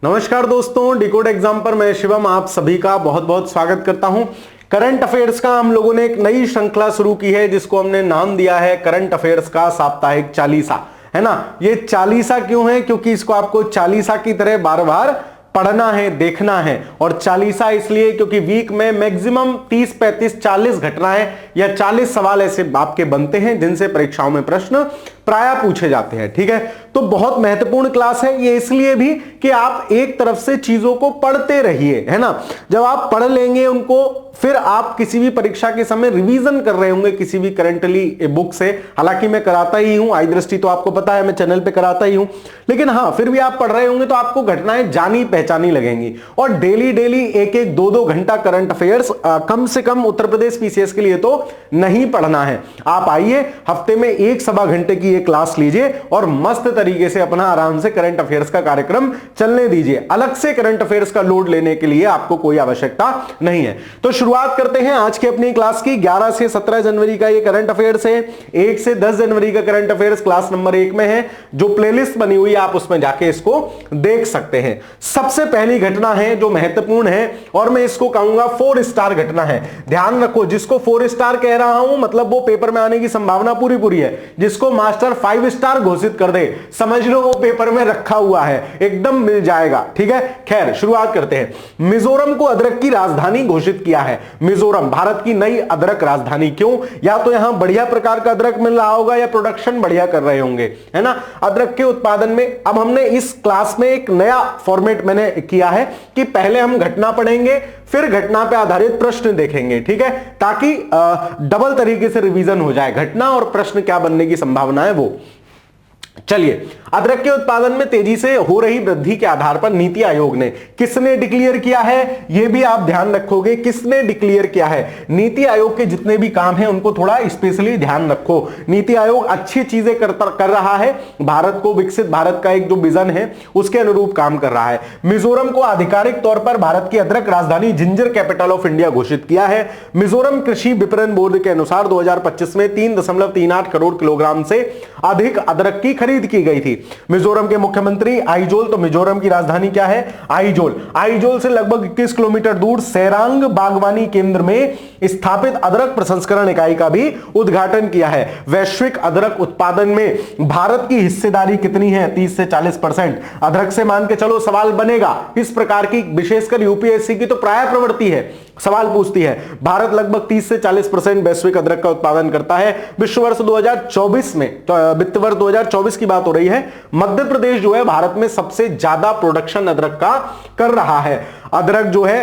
नमस्कार दोस्तों, decode exam पर मैं शिवम आप सभी का बहुत बहुत स्वागत करता हूं। करंट अफेयर्स का हम लोगों ने एक नई श्रृंखला शुरू की है जिसको हमने नाम दिया है करंट अफेयर्स का साप्ताहिक चालीसा, है ना। ये चालीसा क्यों है? क्योंकि इसको आपको चालीसा की तरह बार बार पढ़ना है, देखना है। और चालीसा इसलिए क्योंकि वीक में मैक्सिमम 30, 35, 40 घटनाएं या 40 सवाल ऐसे आपके बनते हैं जिनसे परीक्षाओं में प्रश्न प्राय पूछे जाते हैं। ठीक है, तो बहुत महत्वपूर्ण क्लास है ये इसलिए भी कि आप एक तरफ से चीजों को पढ़ते रहिए, है ना। जब आप पढ़ लेंगे उनको, फिर आप किसी भी परीक्षा के समय रिवीजन कर रहे होंगे किसी भी करंटली बुक से। हालांकि मैं कराता ही हूं, आई दृष्टि तो आपको पता है मैं चैनल पे कराता ही हूं, लेकिन हाँ फिर भी आप पढ़ रहे होंगे तो आपको घटनाएं जानी पहचानी लगेंगी। और डेली डेली एक एक 2-2 घंटा करंट अफेयर्स कम से कम उत्तर प्रदेश पीसीएस के लिए तो नहीं पढ़ना है। आप आइए, हफ्ते में 1 सवा घंटे की क्लास लीजिए और मस्त तरीके से अपना आराम से करंट अफेयर्स का कार्यक्रम चलने दीजिए। अलग से करंट अफेयर्स का लोड लेने के लिए आपको कोई आवश्यकता नहीं है। तो शुरुआत करते हैं आज की अपनी क्लास की। 11 से 17 जनवरी का ये करंट अफेयर्स है। 1 से 10 जनवरी का करंट अफेयर्स क्लास नंबर 1 में है। जो प्लेलिस्ट बनी हुई है आप उसमें जाके इसको देख सकते हैं। सबसे पहली घटना है जो महत्वपूर्ण है और मैं इसको कहूंगा 4 स्टार घटना है। ध्यान रखो, जिसको 4 स्टार कह रहा हूं मतलब वो पेपर में आने की संभावना पूरी पूरी है। जिसको मास्टर 5 स्टार घोषित कर दे समझ लो वो पेपर में रखा हुआ है, एकदम मिल जाएगा। ठीक है, खैर शुरुआत करते हैं। मिजोरम को अदरक की राजधानी घोषित किया है। मिजोरम भारत की नई अदरक राजधानी। क्यों? या तो यहां बढ़िया प्रकार का अदरक मिल रहा होगा या प्रोडक्शन बढ़िया कर रहे होंगे, है ना, अदरक के उत्पादन में। अब हमने इस क्लास में एक नया फॉर्मेट मैंने किया है कि पहले हम घटना पढ़ेंगे फिर घटना पे आधारित प्रश्न देखेंगे। ठीक है, ताकि डबल तरीके से रिवीजन हो जाए, घटना और प्रश्न क्या बनने की संभावना है वो। चलिए, अदरक के उत्पादन में तेजी से हो रही वृद्धि के आधार पर नीति आयोग ने, किसने डिक्लेयर किया है यह भी आप ध्यान रखोगे, किसने डिक्लेयर किया है। नीति आयोग के जितने भी काम हैं उनको थोड़ा स्पेशली ध्यान रखो। नीति आयोग अच्छी चीजें कर रहा है, भारत को विकसित भारत का एक जो विजन है उसके अनुरूप काम कर रहा है। मिजोरम को आधिकारिक तौर पर भारत की अदरक राजधानी जिंजर कैपिटल ऑफ इंडिया घोषित किया है। मिजोरम कृषि विपणन बोर्ड के अनुसार 2025 में 3.38 करोड़ किलोग्राम से अधिक अदरक की खरीद की गई थी। मिजोरम के मुख्यमंत्री आइजोल, तो मिजोरम की राजधानी क्या है? आइजोल। आइजोल से लगभग 21 किलोमीटर दूर सेरांग बागवानी केंद्र में स्थापित अदरक प्रसंस्करण इकाई का भी उद्घाटन किया है। वैश्विक अदरक उत्पादन में भारत की हिस्सेदारी कितनी है? 30 से 40%। अदरक से मान के चलो सवाल बनेगा, इस प्रकार की विशेषकर यूपीएससी की तो प्राय प्रवृत्ति है, सवाल पूछती है। भारत लगभग 30 से 40% वैश्विक अदरक का उत्पादन करता है। विश्व वर्ष 2024 में, वित्त वर्ष 2024 की बात हो रही है, मध्य प्रदेश जो है भारत में सबसे ज्यादा प्रोडक्शन अदरक का कर रहा है। अदरक जो है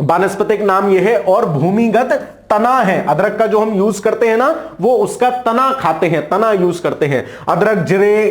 वानस्पतिक नाम यह है और भूमिगत तना है। अदरक का जो हम यूज करते हैं ना वो उसका तना खाते हैं, तना यूज करते हैं। अदरक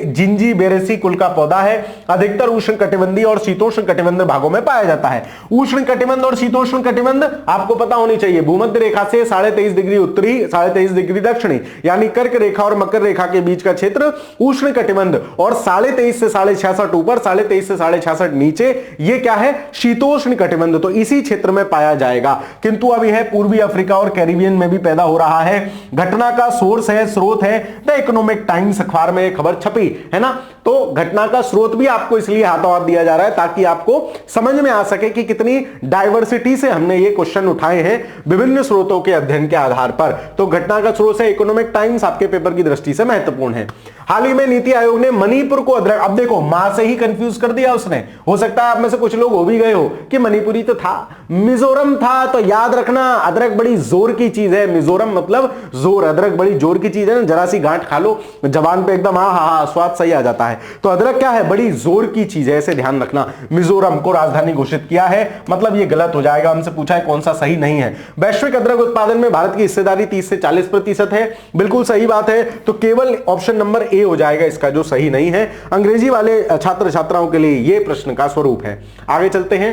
जिंजी बेरेसी कुल का पौधा है। अधिकतर उष्ण कटिबंधीय और शीतोष्ण कटिबंध भागों में पाया जाता है। उष्ण कटिबंध और शीतोष्ण कटिबंध आपको पता होनी चाहिए। भूमध्य रेखा से 23.5 डिग्री उत्तरी, 23.5 डिग्री दक्षिणी यानी कर्क रेखा और मकर रेखा के बीच का क्षेत्र उष्ण कटिबंध, और 23.5 से 66.5 ऊपर, 23.5 से 66.5 नीचे ये क्या है? शीतोष्ण कटिबंध। तो इसी क्षेत्र में पाया जाएगा, किंतु अब यह पूर्वी अफ्रीका और कैरिबियन में भी पैदा हो रहा है। घटना का सोर्स है, स्रोत है द इकोनॉमिक टाइम्स अखबार में खबर छपी है ना। तो घटना का स्रोत भी आपको इसलिए हाथों हाथ दिया जा रहा है ताकि आपको समझ में आ सके कि कितनी डाइवर्सिटी से हमने ये क्वेश्चन उठाए हैं विभिन्न स्रोतों के अध्ययन के आधार पर। तो घटना का स्रोत है इकोनॉमिक टाइम्स, आपके पेपर की दृष्टि से महत्वपूर्ण है। हाल ही में नीति आयोग ने मणिपुर को अदरक, अब देखो मां से ही कंफ्यूज कर दिया उसने। हो सकता है आप में से कुछ लोग हो भी गए हो कि मणिपुरी तो था, मिजोरम था। तो याद रखना अदरक बड़ी जोर की चीज है। मिजोरम मतलब जोर, अदरक बड़ी जोर की चीज है ना। जरा सी गांठ खा लो जबान पे एकदम हाँ हाँ स्वाद सही आ जाता है। तो अदरक क्या है? बड़ी जोर की चीज है, ऐसे ध्यान रखना। मिजोरम को राजधानी घोषित किया है मतलब ये गलत हो जाएगा, हमसे पूछा है कौन सा सही नहीं है। वैश्विक अदरक उत्पादन में भारत की हिस्सेदारी 30 से 40% है, बिल्कुल सही बात है। तो केवल ऑप्शन नंबर ए हो जाएगा इसका जो सही नहीं है। अंग्रेजी वाले छात्र छात्राओं के लिए यह प्रश्न का स्वरूप है। आगे चलते हैं।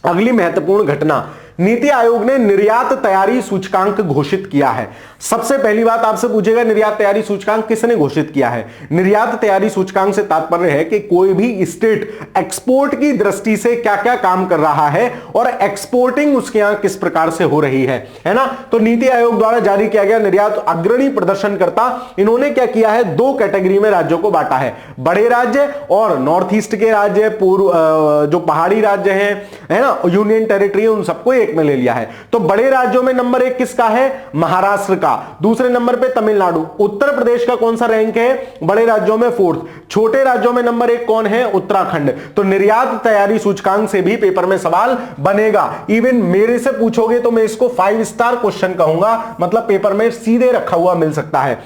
अगली महत्वपूर्ण घटना, नीति आयोग ने निर्यात तैयारी सूचकांक घोषित किया है। सबसे पहली बात आपसे पूछेगा, निर्यात तैयारी सूचकांक किसने घोषित किया है? निर्यात तैयारी सूचकांक से तात्पर्य है कि कोई भी स्टेट एक्सपोर्ट की दृष्टि से क्या क्या काम कर रहा है और एक्सपोर्टिंग उसके यहां किस प्रकार से हो रही है ना। तो नीति आयोग द्वारा जारी किया गया निर्यात अग्रणी प्रदर्शनकर्ता, इन्होंने क्या किया है, दो कैटेगरी में राज्यों को बांटा है, बड़े राज्य और नॉर्थ ईस्ट के राज्य, पूर्व जो पहाड़ी राज्य हैं, है ना, यूनियन टेरिटरी, उन सबको एक में ले लिया है। तो बड़े राज्यों में नंबर 1 किसका है? महाराष्ट्र का। दूसरे नंबर पे तमिलनाडु। उत्तर प्रदेश का कौन सा रैंक है? बड़े राज्यों में 4th। छोटे राज्यों में नंबर 1 कौन है? उत्तराखंड। तो निर्यात तैयारी सूचकांक से भी पेपर में सवाल बनेगा। इवन मेरे से पूछोगे तो मैं इसको 5 स्टार क्वेश्चन कहूंगा, मतलब पेपर में सीधे रखा हुआ मिल सकता है।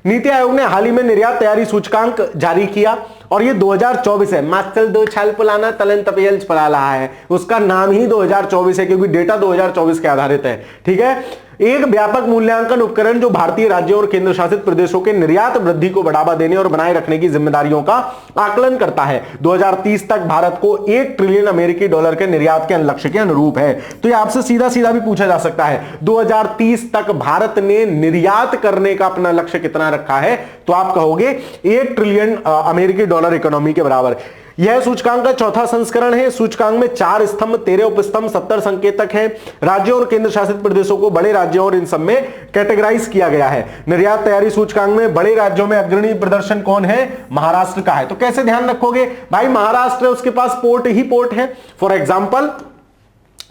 नीति आयोग ने हाल ही में निर्यात तैयारी सूचकांक जारी किया और ये 2024 है। मास्टर 2 छाल पुलाना तलन तपियल पढ़ा रहा है, उसका नाम ही 2024 है क्योंकि डेटा 2024 के आधारित है। ठीक है, एक व्यापक मूल्यांकन उपकरण जो भारतीय राज्यों और केंद्र शासित प्रदेशों के निर्यात वृद्धि को बढ़ावा देने और बनाए रखने की जिम्मेदारियों का आकलन करता है। 2030 तक भारत को 1 ट्रिलियन अमेरिकी डॉलर के निर्यात के लक्ष्य के अनुरूप है। तो ये आपसे सीधा सीधा भी पूछा जा सकता है, 2030 तक भारत ने निर्यात करने का अपना लक्ष्य कितना रखा है? तो आप कहोगे 1 ट्रिलियन अमेरिकी डॉलर इकोनॉमी के बराबर। यह सूचकांक का चौथा संस्करण है। सूचकांक में 4 स्तंभ, 13 उपस्तंभ, 70 संकेतक हैं। राज्यों और केंद्र शासित प्रदेशों को बड़े राज्यों और इन सब में कैटेगराइज किया गया है। निर्यात तैयारी सूचकांक में बड़े राज्यों में अग्रणी प्रदर्शन कौन है? महाराष्ट्र का है। तो कैसे ध्यान रखोगे भाई? महाराष्ट्र है, उसके पास पोर्ट ही पोर्ट है। फॉर एग्जाम्पल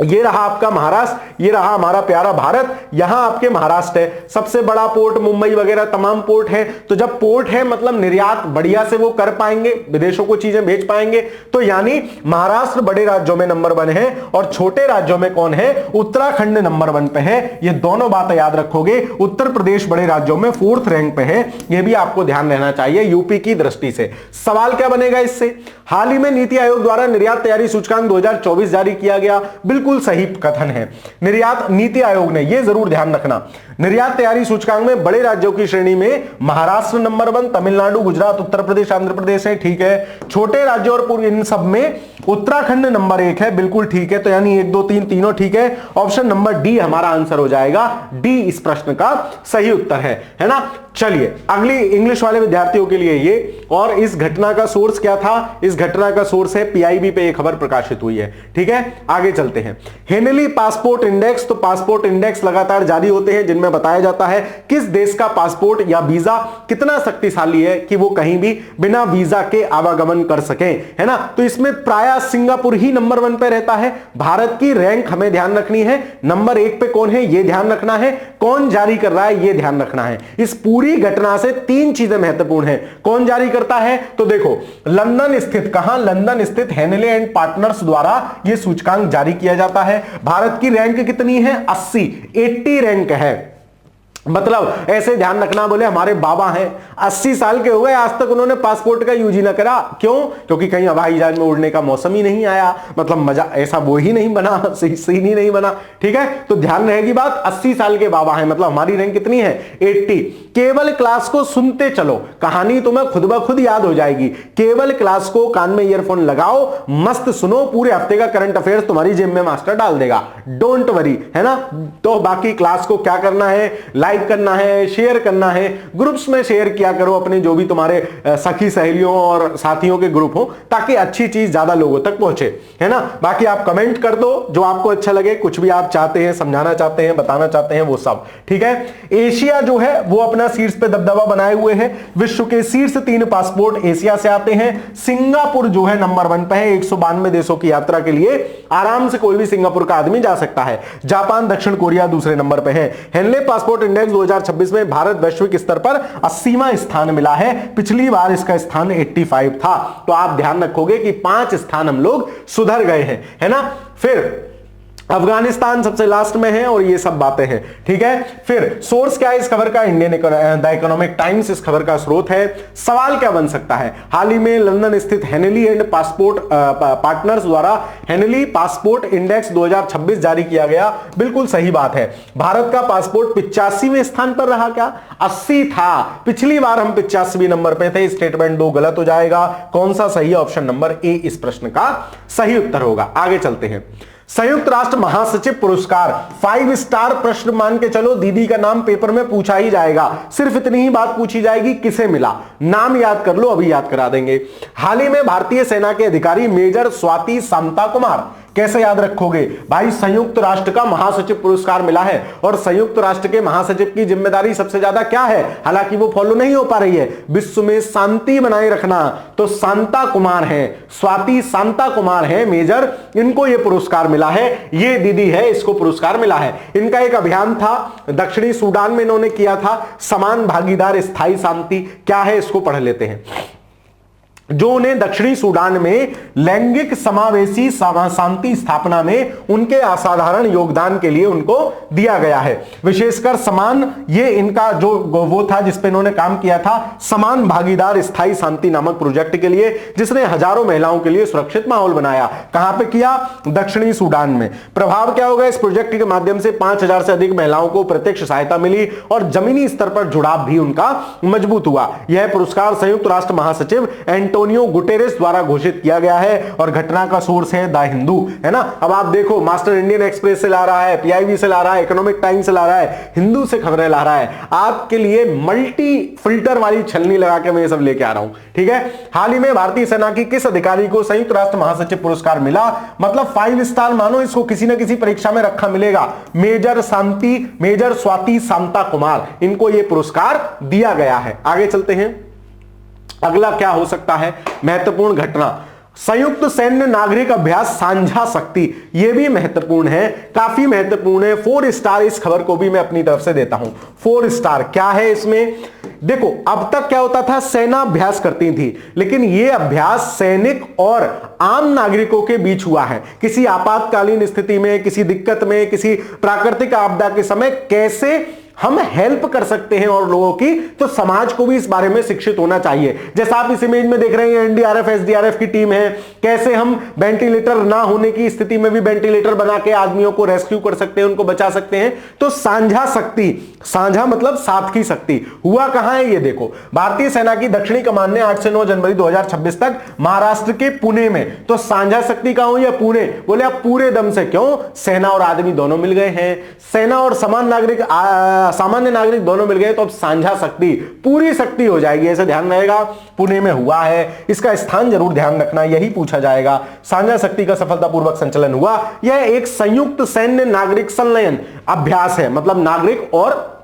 ये रहा आपका महाराष्ट्र, ये रहा हमारा प्यारा भारत, यहां आपके महाराष्ट्र है, सबसे बड़ा पोर्ट मुंबई वगैरह तमाम पोर्ट है। तो जब पोर्ट है मतलब निर्यात बढ़िया से वो कर पाएंगे, विदेशों को चीजें भेज पाएंगे। तो यानी महाराष्ट्र बड़े राज्यों में नंबर 1 है और छोटे राज्यों में कौन है? उत्तराखंड नंबर 1 पे है। ये दोनों बातें याद रखोगे। उत्तर प्रदेश बड़े राज्यों में 4th रैंक पे है, यह भी आपको ध्यान रहना चाहिए यूपी की दृष्टि से। सवाल क्या बनेगा इससे? हाल ही में नीति आयोग द्वारा निर्यात तैयारी सूचकांक 2024 जारी किया गया। बिल्कुल सही कथन है। निर्यात नीति आयोग ने, यह जरूर ध्यान रखना, निर्यात तैयारी सूचकांक में बड़े राज्यों की श्रेणी में महाराष्ट्र नंबर 1, तमिलनाडु, गुजरात, उत्तर प्रदेश, आंध्र प्रदेश है, ठीक है। छोटे राज्यों और पूर्व इन सब में उत्तराखंड नंबर 1 है, बिल्कुल ठीक है। तो यानी 1 2 3 तीनों ठीक है। ऑप्शन नंबर डी हमारा आंसर हो जाएगा। डी इस प्रश्न का सही उत्तर है ना। चलिए अगली इंग्लिश वाले विद्यार्थियों के लिए ये, और इस घटना का सोर्स क्या था? इस घटना का सोर्स है पीआईबी पे एक खबर प्रकाशित हुई है। ठीक है, आगे चलते हैं। Henley passport index. तो पासपोर्ट इंडेक्स लगातार जारी होते हैं जिनमें बताया जाता है किस देश का पासपोर्ट या वीजा कितना शक्तिशाली है कि वो कहीं भी बिना वीजा के आवागमन कर सकें, है ना। तो इसमें प्राय सिंगापुर ही नंबर 1 पे रहता है। भारत की रैंक हमें ध्यान रखनी है, नंबर 1 पे कौन है ये ध्यान रखना है, कौन जारी कर रहा है ये ध्यान रखना है। इस पूरी घटना से 3 चीजें महत्वपूर्ण है। कौन जारी करता है? तो देखो लंदन स्थित, कहां? लंदन स्थित हेनले एंड पार्टनर्स द्वारा यह सूचकांक जारी किया जाता है। भारत की रैंक कितनी है? 80 रैंक है। मतलब ऐसे ध्यान रखना, बोले हमारे बाबा हैं 80 साल के हो गए, आज तक उन्होंने पासपोर्ट का यूज ही ना करा। क्यों? क्योंकि कहीं हवाई जहाज में उड़ने का मौसम ही नहीं आया, मतलब मजा ऐसा वो ही नहीं बना, सीन ही नहीं बना। ठीक है, तो ध्यान रहेगी बात। 80 साल के बाबा हैं, मतलब हमारी रैंक कितनी है? 80। केवल क्लास को सुनते चलो, कहानी तुम्हें खुद ब खुद याद हो जाएगी। केवल क्लास को कान में ईयरफोन लगाओ, मस्त सुनो, पूरे हफ्ते का करंट अफेयर्स तुम्हारी जेब में मास्टर डाल देगा, डोंट वरी, है ना। तो बाकी क्लास को क्या करना है? लाइक करना है, शेयर करना है, ग्रुप्स में शेयर किया करो अपने जो भी तुम्हारे सखी सहेलियों और साथियों के ग्रुप हो, ताकि अच्छी चीज ज्यादा लोगों तक पहुंचे, है ना। बाकी आप कमेंट कर दो जो आपको अच्छा लगे, कुछ भी आप चाहते हैं, समझाना चाहते हैं, बताना चाहते हैं, वो सब ठीक है। एशिया जो है वो अपना शीर्ष पे दबदबा बनाए हुए है। विश्व के शीर्ष 3 पासपोर्ट एशिया से आते हैं। सिंगापुर जो है नंबर 1 पे है। 192 देशों की यात्रा के लिए आराम से कोई भी सिंगापुर का आदमी जा सकता है। जापान, दक्षिण कोरिया दूसरे नंबर पे है। हेनले पासपोर्ट इंडेक्स 2026 में भारत वैश्विक स्तर पर 80वां स्थान मिला है। पिछली बार इसका स्थान 85 था। तो आप ध्यान रखोगे कि 5 स्थान हम लोग सुधर गए हैं, है ना। फिर अफगानिस्तान सबसे लास्ट में है और ये सब बातें हैं, ठीक है। फिर सोर्स क्या है इस खबर का? इंडियन द इकोनॉमिक टाइम्स इस खबर का स्रोत है। सवाल क्या बन सकता है? हाल ही में लंदन स्थित हेनली एंड पासपोर्ट पार्टनर्स द्वारा हेनली पासपोर्ट इंडेक्स 2026 जारी किया गया। बिल्कुल सही बात है। भारत का पासपोर्ट 85वें स्थान पर रहा क्या? 80 था। पिछली बार हम 85वें नंबर पे थे। स्टेटमेंट 2 गलत हो जाएगा। कौन सा सही? ऑप्शन नंबर ए इस प्रश्न का सही उत्तर होगा। आगे चलते हैं। संयुक्त राष्ट्र महासचिव पुरस्कार 5 स्टार प्रश्न मान के चलो, दीदी का नाम पेपर में पूछा ही जाएगा, सिर्फ इतनी ही बात पूछी जाएगी किसे मिला, नाम याद कर लो, अभी याद करा देंगे। हाल ही में भारतीय सेना के अधिकारी मेजर स्वाति सांता कुमार, कैसे याद रखोगे भाई, संयुक्त राष्ट्र का महासचिव पुरस्कार मिला है, और संयुक्त राष्ट्र के महासचिव की जिम्मेदारी सबसे ज्यादा क्या है, हालांकि वो फॉलो नहीं हो पा रही है, विश्व में शांति बनाए रखना, तो सांता कुमार है, स्वाति सांता कुमार है मेजर, इनको ये पुरस्कार मिला है, ये दीदी है, इसको पुरस्कार मिला है। इनका एक अभियान था दक्षिणी सूडान में, इन्होंने किया था, समान भागीदार स्थायी शांति, क्या है इसको पढ़ लेते हैं। जो उन्हें दक्षिणी सूडान में लैंगिक समावेशी शांति स्थापना में उनके असाधारण योगदान के लिए उनको दिया गया है। विशेषकर समान, ये इनका जो वो था जिस पे इन्होंने काम किया था, समान भागीदार स्थायी शांति नामक प्रोजेक्ट के लिए, जिसने हजारों महिलाओं के लिए सुरक्षित माहौल बनाया। कहां पे किया, दक्षिणी सूडान में। प्रभाव क्या होगा, इस प्रोजेक्ट के माध्यम से 5000 से अधिक महिलाओं को प्रत्यक्ष सहायता मिली और जमीनी स्तर पर जुड़ाव भी उनका मजबूत हुआ। यह पुरस्कार संयुक्त राष्ट्र महासचिव एंटोनियो गुटेरेस द्वारा घोषित किया गया है, और घटना का सोर्स है द हिंदू, है ना। अब आप देखो, मास्टर इंडियन एक्सप्रेस से ला रहा है, पीआईबी से ला रहा है, इकोनॉमिक टाइम्स से ला रहा है, हिंदू से खबरें ला रहा है, आपके लिए मल्टी फिल्टर वाली छलनी लगा के मैं ये सब लेके आ रहा हूं, ठीक है। हाल ही में भारतीय सेना की किस अधिकारी को संयुक्त राष्ट्र महासचिव पुरस्कार मिला, मतलब 5 स्टार मानो, इसको किसी ना किसी परीक्षा में रखा मिलेगा, मेजर स्वाति सांता कुमार, इनको यह पुरस्कार दिया गया है। आगे चलते हैं, अगला क्या हो सकता है, महत्वपूर्ण घटना, संयुक्त सैन्य नागरिक अभ्यास साझा शक्ति, यह भी महत्वपूर्ण है, काफी महत्वपूर्ण है। 4 स्टार इस खबर को भी मैं अपनी तरफ से देता हूं, 4 स्टार। क्या है इसमें, देखो अब तक क्या होता था, सेना अभ्यास करती थी, लेकिन यह अभ्यास सैनिक और आम नागरिकों के बीच हुआ है। किसी आपातकालीन स्थिति में, किसी दिक्कत में, किसी प्राकृतिक आपदा के समय कैसे हम हेल्प कर सकते हैं और लोगों की, तो समाज को भी इस बारे में शिक्षित होना चाहिए। जैसा आप इस इमेज में देख रहे हैं, एनडीआरएफ एसडीआरएफ की टीम है, कैसे हम वेंटिलेटर ना होने की स्थिति में भी वेंटिलेटर बना के आदमियों को रेस्क्यू कर सकते हैं, उनको बचा सकते हैं। तो साझा शक्ति, साझा मतलब साथ की शक्ति, हुआ कहां है ये देखो, भारतीय सेना की दक्षिणी कमान ने 8 से 9 जनवरी 2026 तक महाराष्ट्र के पुणे में, तो साझा शक्ति कहां हुई है, पुणे। बोले आप पूरे दम से, क्यों, सेना और आदमी दोनों मिल गए हैं, सेना और समान नागरिक सामान्य नागरिक दोनों मिल गए, तो अब साझा शक्ति, पूरी शक्ति हो जाएगी, ऐसे ध्यान रहेगा। पुणे में हुआ है, इसका स्थान जरूर ध्यान रखना, यही पूछा जाएगा। साझा शक्ति का सफलतापूर्वक संचालन हुआ, यह एक संयुक्त सैन्य नागरिक संलयन अभ्यास है, मतलब नागरिक और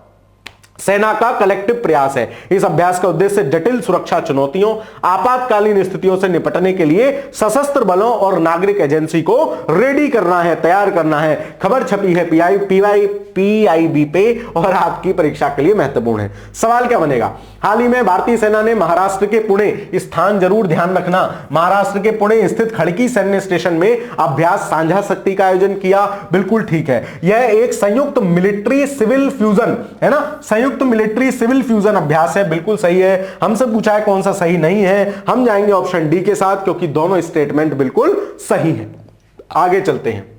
सेना का कलेक्टिव प्रयास है। इस अभ्यास का उद्देश्य जटिल सुरक्षा चुनौतियों, आपातकालीन स्थितियों से निपटने के लिए सशस्त्र बलों और नागरिक एजेंसी को रेडी करना है, तैयार करना है। खबर छपी है पीआईबी पे और आपकी परीक्षा के लिए महत्वपूर्ण है। सवाल क्या बनेगा, हाल ही में भारतीय सेना ने महाराष्ट्र के पुणे, स्थान जरूर ध्यान रखना, महाराष्ट्र के पुणे स्थित खड़की सैन्य स्टेशन में अभ्यास साझा शक्ति का आयोजन किया, बिल्कुल ठीक है। यह एक संयुक्त मिलिट्री सिविल फ्यूजन है ना, संयुक्त मिलिट्री सिविल फ्यूजन अभ्यास है, बिल्कुल सही है। हमसे पूछा है कौन सा सही नहीं है, हम जाएंगे ऑप्शन डी के साथ, क्योंकि दोनों स्टेटमेंट बिल्कुल सही है। आगे चलते हैं,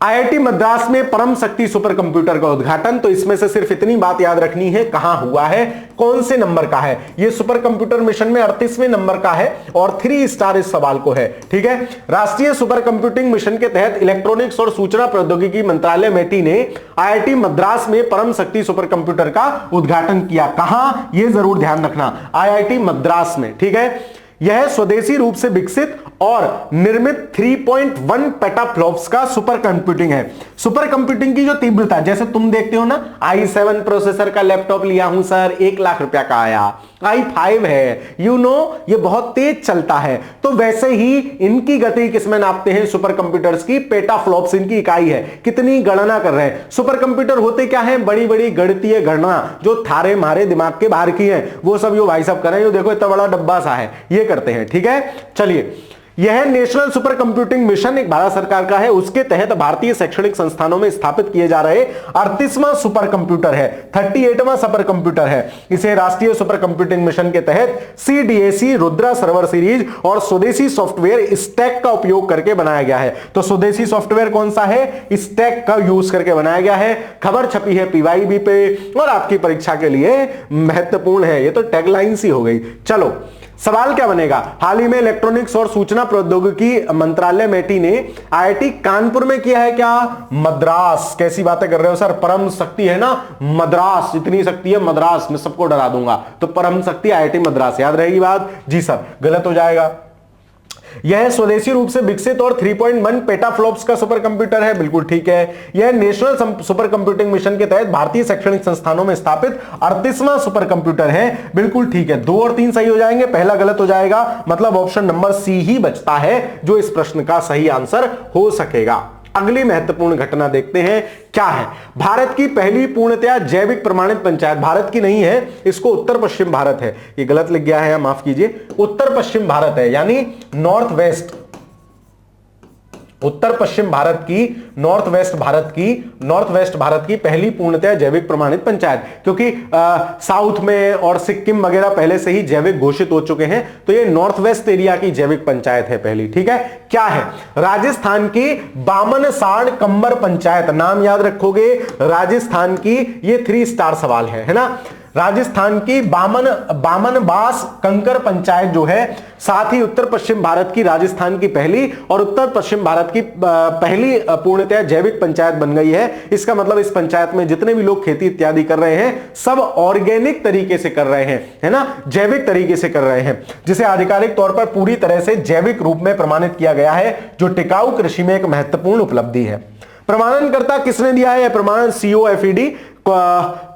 आईआईटी मद्रास में परम शक्ति सुपर कंप्यूटर का उद्घाटन, तो इसमें से सिर्फ इतनी बात याद रखनी है, कहां हुआ है, कौन से नंबर का है। यह सुपर कंप्यूटर मिशन में 38वें नंबर का है और 3 स्टार इस सवाल को है, ठीक है। राष्ट्रीय सुपर कंप्यूटिंग मिशन के तहत इलेक्ट्रॉनिक्स और सूचना प्रौद्योगिकी मंत्रालय मेटी ने आईआईटी मद्रास में परम शक्ति सुपर कंप्यूटर का उद्घाटन किया। कहां, यह जरूर ध्यान रखना, आईआईटी मद्रास में, ठीक है। यह स्वदेशी रूप से विकसित और निर्मित 3.1 पेटाफ्लॉप्स का सुपर कंप्यूटिंग है। सुपर कंप्यूटिंग की जो तीव्रता, जैसे तुम देखते हो ना, i7 प्रोसेसर का लैपटॉप लिया हूं सर, 1 लाख रुपया का आया, i5 है, ये बहुत तेज चलता है, तो वैसे ही इनकी गति किसमें नापते हैं, सुपर कंप्यूटर्स की पेटाफ्लॉप्स इनकी इकाई है, कितनी गणना कर रहे हैं। सुपर कंप्यूटर होते क्या है, बड़ी बड़ी गणितीय गणना जो थारे मारे दिमाग के बाहर की है, वो सब यो भाई साहब कर रहे हैं, देखो इतना बड़ा डब्बा सा है, ये करते हैं, ठीक है। चलिए, यह नेशनल सुपर कंप्यूटिंग मिशन एक भारत सरकार का है, उसके तहत भारतीय शैक्षणिक संस्थानों में स्थापित किए जा रहे 38वां सुपर कंप्यूटर है, 38वां सुपर कंप्यूटर है। इसे राष्ट्रीय सुपर कंप्यूटिंग मिशन के तहत CDAC रुद्रा सर्वर सीरीज और स्वदेशी सॉफ्टवेयर स्टैक का उपयोग करके बनाया गया है। तो स्वदेशी सॉफ्टवेयर कौन सा है, स्टैक का यूज करके बनाया गया है। खबर छपी है PYB पे और आपकी परीक्षा के लिए महत्वपूर्ण है, ये तो टैगलाइन सी हो गई। चलो सवाल क्या बनेगा, हाल ही में इलेक्ट्रॉनिक्स और सूचना प्रौद्योगिकी मंत्रालय मेटी ने आईआईटी कानपुर में किया है क्या, मद्रास। कैसी बातें कर रहे हो सर, परम शक्ति है ना मद्रास, इतनी शक्ति है मद्रास, मैं सबको डरा दूंगा, तो परम शक्ति आईआईटी मद्रास, याद रहेगी बात जी सर, गलत हो जाएगा। यह स्वदेशी रूप से विकसित और 3.1 पेटाफ्लॉप्स का सुपर कंप्यूटर है, बिल्कुल ठीक है। यह नेशनल सुपर कंप्यूटिंग मिशन के तहत भारतीय शैक्षणिक संस्थानों में स्थापित 38वां सुपर कंप्यूटर है, बिल्कुल ठीक है। 2 और 3 सही हो जाएंगे, पहला गलत हो जाएगा, मतलब ऑप्शन नंबर सी ही बचता है जो इस प्रश्न का सही आंसर हो सकेगा। अगली महत्वपूर्ण घटना देखते हैं क्या है। भारत की पहली पूर्णतया जैविक प्रमाणित पंचायत, भारत की नहीं है, इसको उत्तर पश्चिम भारत है, ये गलत लिख गया है, माफ कीजिए, उत्तर पश्चिम भारत है, यानी नॉर्थ वेस्ट, उत्तर पश्चिम भारत की, नॉर्थ वेस्ट भारत की पहली पूर्णतया जैविक प्रमाणित पंचायत, क्योंकि साउथ में और सिक्किम वगैरह पहले से ही जैविक घोषित हो चुके हैं, तो ये नॉर्थ वेस्ट एरिया की जैविक पंचायत है पहली, ठीक है। क्या है, राजस्थान की बामनसाड़ कंबर पंचायत, नाम याद रखोगे, राजस्थान की, ये 3 स्टार सवाल है ना, राजस्थान की बामनबास कंकर पंचायत जो है, साथ ही उत्तर पश्चिम भारत की राजस्थान की पहली और उत्तर पश्चिम भारत की पहली पूर्णतया जैविक पंचायत बन गई है। इसका मतलब इस पंचायत में जितने भी लोग खेती इत्यादि कर रहे हैं सब ऑर्गेनिक तरीके से कर रहे हैं, है ना, जैविक तरीके से कर रहे हैं, जिसे आधिकारिक तौर पर पूरी तरह से जैविक रूप में प्रमाणित किया गया है, जो टिकाऊ कृषि में एक महत्वपूर्ण उपलब्धि है। प्रमाणनकर्ता किसने दिया है प्रमाणन, COFED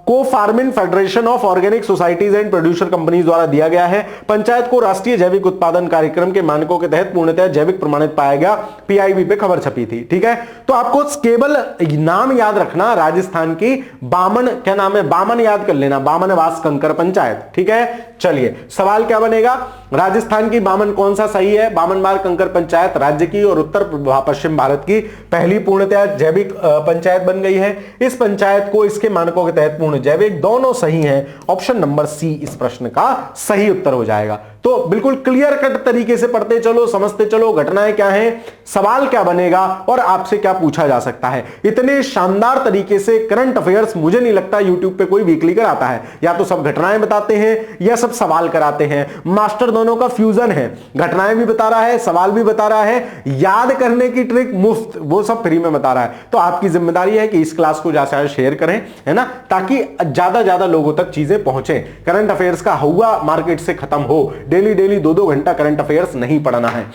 को farming federation of organic societies and producer companies द्वारा दिया गया है। पंचायत को राष्ट्रीय जैविक उत्पादन कार्यक्रम के मानकों के तहत पूर्णतः जैविक प्रमाणित पाया गया, PIB पे खबर छपी थी, ठीक है। तो आपको केवल नाम याद रखना, राजस्थान की बामन, क्या नाम है, बामन याद कर लेना, बामनवास कंकर पंचायत, ठीक है। चलिए सवाल क्या बनेगा, राजस्थान की बामन कौन सा सही है, बामनवार कंकर पंचायत राज्य की और उत्तर पश्चिम भारत की पहली पूर्णतः जैविक पंचायत बन गई है। इस पंचायत को इसके मानकों के तहत पूर्ण जैविक, दोनों सही हैं, ऑप्शन नंबर सी इस प्रश्न का सही उत्तर हो जाएगा। तो बिल्कुल क्लियर कट तरीके से पढ़ते चलो, समझते चलो, घटनाएं क्या हैं, सवाल क्या बनेगा और आपसे क्या पूछा जा सकता है। इतने शानदार तरीके से करंट अफेयर्स मुझे नहीं लगता यूट्यूब पे कोई वीकली कराता है, या तो सब घटनाएं बताते हैं या सब सवाल कराते हैं, मास्टर दोनों का फ्यूजन है, घटनाएं भी बता रहा है, सवाल भी बता रहा है, याद करने की ट्रिक मुफ्त, वो सब फ्री में बता रहा है। तो आपकी जिम्मेदारी है कि इस क्लास को ज्यादा शेयर करें, है ना, ताकि ज्यादा लोगों तक चीजें पहुंचे, करंट अफेयर्स का हुआ मार्केट से खत्म हो। डेली 2-2 घंटा करंट अफेयर्स नहीं पढ़ना है।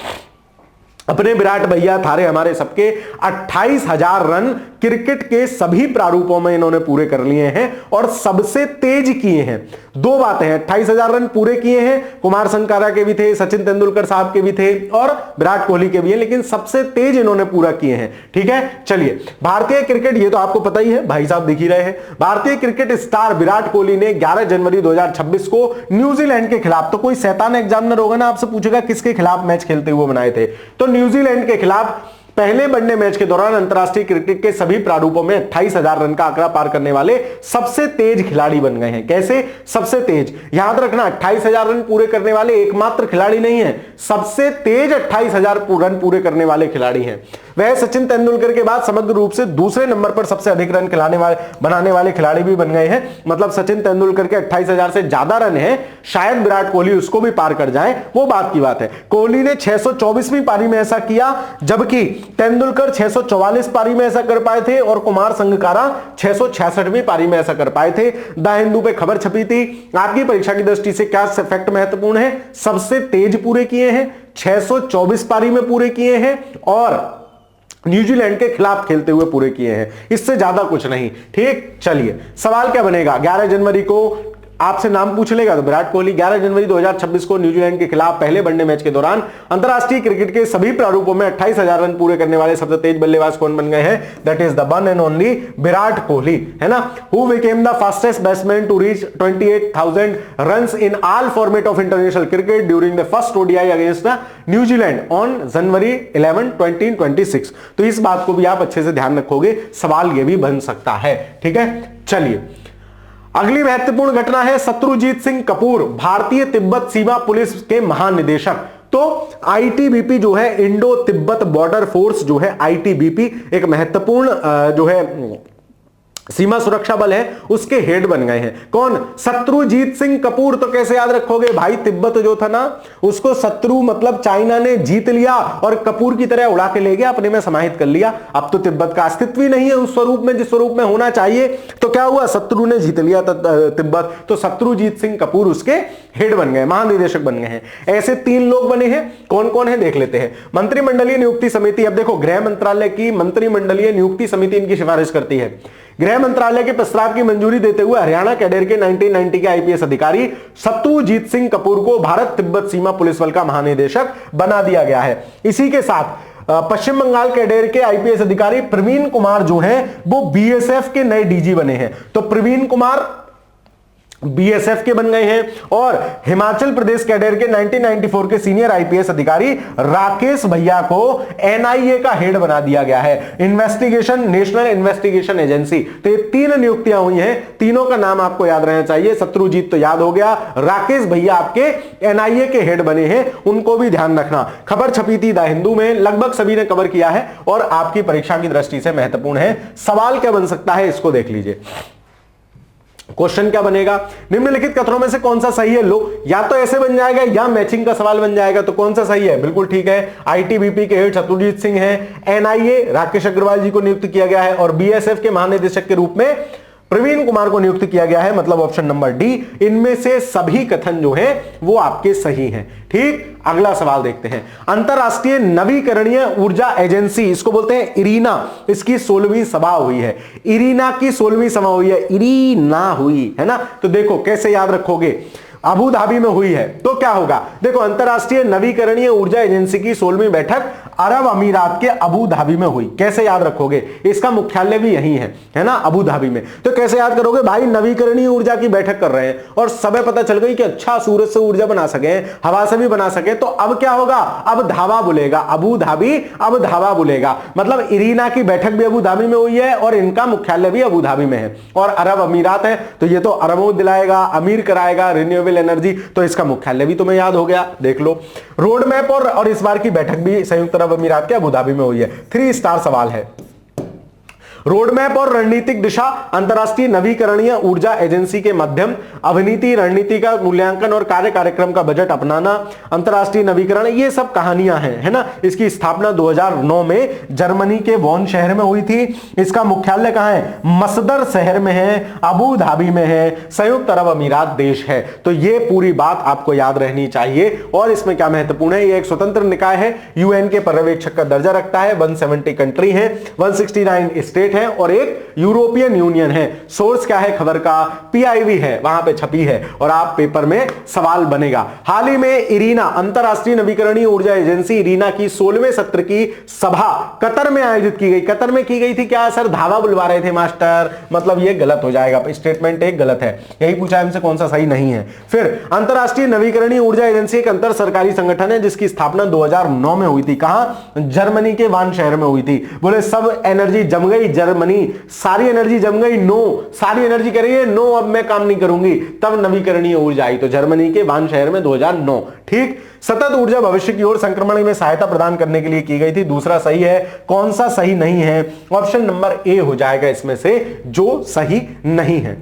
अपने विराट भैया थारे हमारे सबके 28,000 रन क्रिकेट के सभी प्रारूपों में इन्होंने पूरे कर लिए हैं और सबसे तेज किए हैं। 2 बातें हैं, 28,000 रन पूरे किए हैं, कुमार संगकारा के भी थे, सचिन तेंदुलकर साहब के भी थे और विराट कोहली के भी हैं, लेकिन सबसे तेज इन्होंने पूरा किए हैं, ठीक है। चलिए, भारतीय क्रिकेट, ये तो आपको पता ही है, भाई साहब दिख ही रहे हैं, भारतीय क्रिकेट स्टार विराट कोहली ने 11 जनवरी 2026 को न्यूजीलैंड के खिलाफ, तो कोई शैतान एग्जामिनर होगा ना, आपसे पूछेगा किसके खिलाफ मैच खेलते हुए बनाए थे, तो न्यूजीलैंड के खिलाफ पहले वनडे मैच के दौरान अंतरराष्ट्रीय क्रिकेट के सभी प्रारूपों में 28,000 रन का आंकड़ा पार करने वाले सबसे तेज खिलाड़ी बन गए हैं। कैसे सबसे तेज, याद रखना, 28,000 रन पूरे करने वाले एकमात्र खिलाड़ी नहीं है, सबसे तेज 28,000 रन पूरे करने वाले खिलाड़ी हैं। वह सचिन तेंदुलकर के बाद समग्र रूप से दूसरे नंबर पर सबसे अधिक रन बनाने वाले खिलाड़ी भी बन गए हैं। मतलब सचिन तेंदुलकर के 28,000 से ज्यादा रन है, शायद विराट कोहली उसको भी पार कर जाए, वो बात की बात है। कोहली ने 624वीं पारी में ऐसा किया, जबकि तेंदुलकर 644 पारी में ऐसा कर पाए थे और कुमार संगकारा 666वीं पारी में ऐसा कर पाए थे। द हिंदू पे खबर छपी थी। आपकी परीक्षा की दृष्टि से क्या फैक्ट महत्वपूर्ण है, सबसे तेज पूरे किए हैं, 624 पारी में पूरे किए हैं और न्यूजीलैंड के खिलाफ खेलते हुए पूरे किए हैं, इससे ज्यादा कुछ नहीं, ठीक। चलिए सवाल क्या बनेगा, 11 जनवरी को आपसे नाम पूछ लेगा तो विराट कोहली 11 जनवरी 2026 को न्यूजीलैंड के खिलाफ पहले वनडे मैच के दौरान अंतरराष्ट्रीय क्रिकेट के सभी प्रारूपों में 28,000 रन पूरे करने वाले सबसे तेज बल्लेबाज कौन बन गए हैं, that is the one and only Virat Kohli, है ना। Who became the fastest batsman to reach 28,000 runs in all format of international cricket during the first ODI against the New Zealand on January 11, 2026। तो इस बात को भी आप अच्छे से ध्यान रखोगे, सवाल ये भी बन सकता है, ठीक है। चलिए अगली महत्वपूर्ण घटना है शत्रुजीत सिंह कपूर, भारतीय तिब्बत सीमा पुलिस के महानिदेशक। तो ITBP जो है, इंडो तिब्बत बॉर्डर फोर्स जो है, ITBP एक महत्वपूर्ण जो है सीमा सुरक्षा बल है उसके हेड बन गए हैं। कौन? शत्रुजीत सिंह कपूर। तो कैसे याद रखोगे भाई, तिब्बत जो था ना उसको शत्रु मतलब चाइना ने जीत लिया और कपूर की तरह उड़ा के ले गया, अपने में समाहित कर लिया। अब तो तिब्बत का अस्तित्व ही नहीं है उस स्वरूप में जिस स्वरूप में होना चाहिए। तो क्या हुआ, शत्रु ने जीत लिया तिब्बत, तो शत्रुजीत सिंह कपूर उसके हेड बन गए, महानिदेशक बन गए हैं। ऐसे 3 लोग बने हैं। कौन कौन है देख लेते हैं। मंत्रिमंडलीय नियुक्ति समिति, अब देखो गृह मंत्रालय की मंत्रिमंडलीय नियुक्ति समिति इनकी सिफारिश करती है। गृह मंत्रालय के प्रस्ताव की मंजूरी देते हुए हरियाणा कैडर के 1990 के आईपीएस अधिकारी शत्रुजीत सिंह कपूर को भारत तिब्बत सीमा पुलिस बल का महानिदेशक बना दिया गया है। इसी के साथ पश्चिम बंगाल कैडर के आईपीएस अधिकारी प्रवीण कुमार जो हैं वो बीएसएफ के नए डीजी बने हैं। तो प्रवीण कुमार बीएसएफ के बन गए हैं। और हिमाचल प्रदेश कैडर के 1994 के सीनियर आईपीएस अधिकारी राकेश भैया को एनआईए का हेड बना दिया गया है, इन्वेस्टिगेशन नेशनल इन्वेस्टिगेशन एजेंसी। तो ये 3 नियुक्तियां हुई हैं, तीनों का नाम आपको याद रहना चाहिए। शत्रुजीत तो याद हो गया, राकेश भैया आपके एनआईए के हेड बने हैं, उनको भी ध्यान रखना। खबर छपी थी द हिंदू में, लगभग सभी ने कवर किया है और आपकी परीक्षा की दृष्टि से महत्वपूर्ण है। सवाल क्या बन सकता है इसको देख लीजिए। क्वेश्चन क्या बनेगा, निम्नलिखित कथनों में से कौन सा सही है। लो, या तो ऐसे बन जाएगा या मैचिंग का सवाल बन जाएगा। तो कौन सा सही है, बिल्कुल ठीक है। आईटीबीपी के हेड शत्रुजीत सिंह हैं, एनआईए राकेश अग्रवाल जी को नियुक्त किया गया है और बीएसएफ के महानिदेशक के रूप में प्रवीण कुमार को नियुक्त किया गया है, मतलब ऑप्शन नंबर डी। इनमें से सभी कथन जो हैं वो आपके सही हैं। ठीक, अगला सवाल देखते हैं। अंतरराष्ट्रीय नवीकरणीय ऊर्जा एजेंसी, इसको बोलते हैं इरीना, इसकी 16वीं सभा हुई है। इरीना की 16वीं सभा हुई है, इरीना हुई है ना। तो देखो कैसे याद रखोगे, अबू धाबी में हुई है तो क्या होगा, देखो अंतरराष्ट्रीय नवीकरणीय ऊर्जा एजेंसी की 16वीं बैठक अरब अमीरात के अबू धाबी में हुई। कैसे याद रखोगे, इसका मुख्यालय भी यही है ना, अबू धाबी में। तो कैसे याद करोगे भाई, नवीकरणीय ऊर्जा की बैठक कर रहे हैं और समय पता चल गई कि अच्छा सूरज से ऊर्जा बना सके, हवा से भी बना सके, तो अब क्या होगा, अब धावा बुलेगा, अबू धाबी अब धावा बुलेगा। मतलब इरीना की बैठक भी अबू धाबी में हुई है और इनका मुख्यालय भी अबू धाबी में है और अरब अमीरात है, तो ये तो अरबों दिलाएगा, अमीर कराएगा, रिन्यूएबल एनर्जी, तो इसका मुख्यालय भी तुम्हें याद हो गया। देख लो रोड मैप और इस बार की बैठक भी संयुक्त अरब अमीरात के अबू धाबी में हुई है। 3 स्टार सवाल है। रोड मैप और रणनीतिक दिशा, अंतरराष्ट्रीय नवीकरणीय ऊर्जा एजेंसी के माध्यम अभिनीति रणनीति का मूल्यांकन और कार्य कार्यक्रम का बजट अपनाना, अंतरराष्ट्रीय नवीकरण, ये सब कहानियां हैं, है ना। इसकी स्थापना 2009 में जर्मनी के वॉन शहर में हुई थी। इसका मुख्यालय कहां है, मसदर शहर में है, अबू धाबी में है, संयुक्त अरब अमीरात देश है। तो ये पूरी बात आपको याद रहनी चाहिए। और इसमें क्या महत्वपूर्ण है, ये एक स्वतंत्र निकाय है, यूएन के पर्यवेक्षक का दर्जा रखता है, 170 कंट्री है, 169 स्टेट है और एक यूरोपियन यूनियन है। सोर्स क्या है खबर का, पीआईवी है, वहां पे छपी है और आप पेपर में सवाल बनेगा। हाल ही में इरीना अंतरराष्ट्रीय नवीकरणीय ऊर्जा एजेंसी इरीना की 16वें सत्र की सभा कतर में आयोजित की गई। कतर में की गई थी, क्या सर धावा बुलवा रहे थे मास्टर, मतलब ये गलत हो जाएगा, स्टेटमेंट एक गलत है, यही पूछा हमसे कौन सा सही नहीं है। फिर अंतरराष्ट्रीय नवीकरणीय ऊर्जा एजेंसी एक अंतर सरकारी संगठन है जिसकी स्थापना 2009 में हुई थी। कहां, जर्मनी के वान शहर में हुई थी। बोले सब एनर्जी जम गई, जर्मनी सारी एनर्जी जम गई, नो, सारी एनर्जी कह रही है नो अब मैं काम नहीं करूंगी, तब नवीकरणीय ऊर्जा आई। तो जर्मनी के वान शहर में 2009। ठीक, सतत ऊर्जा भविष्य की ओर संक्रमण में सहायता प्रदान करने के लिए की गई थी। दूसरा सही है। कौन सा सही नहीं है, ऑप्शन नंबर ए हो जाएगा इसमें से जो सही नहीं है।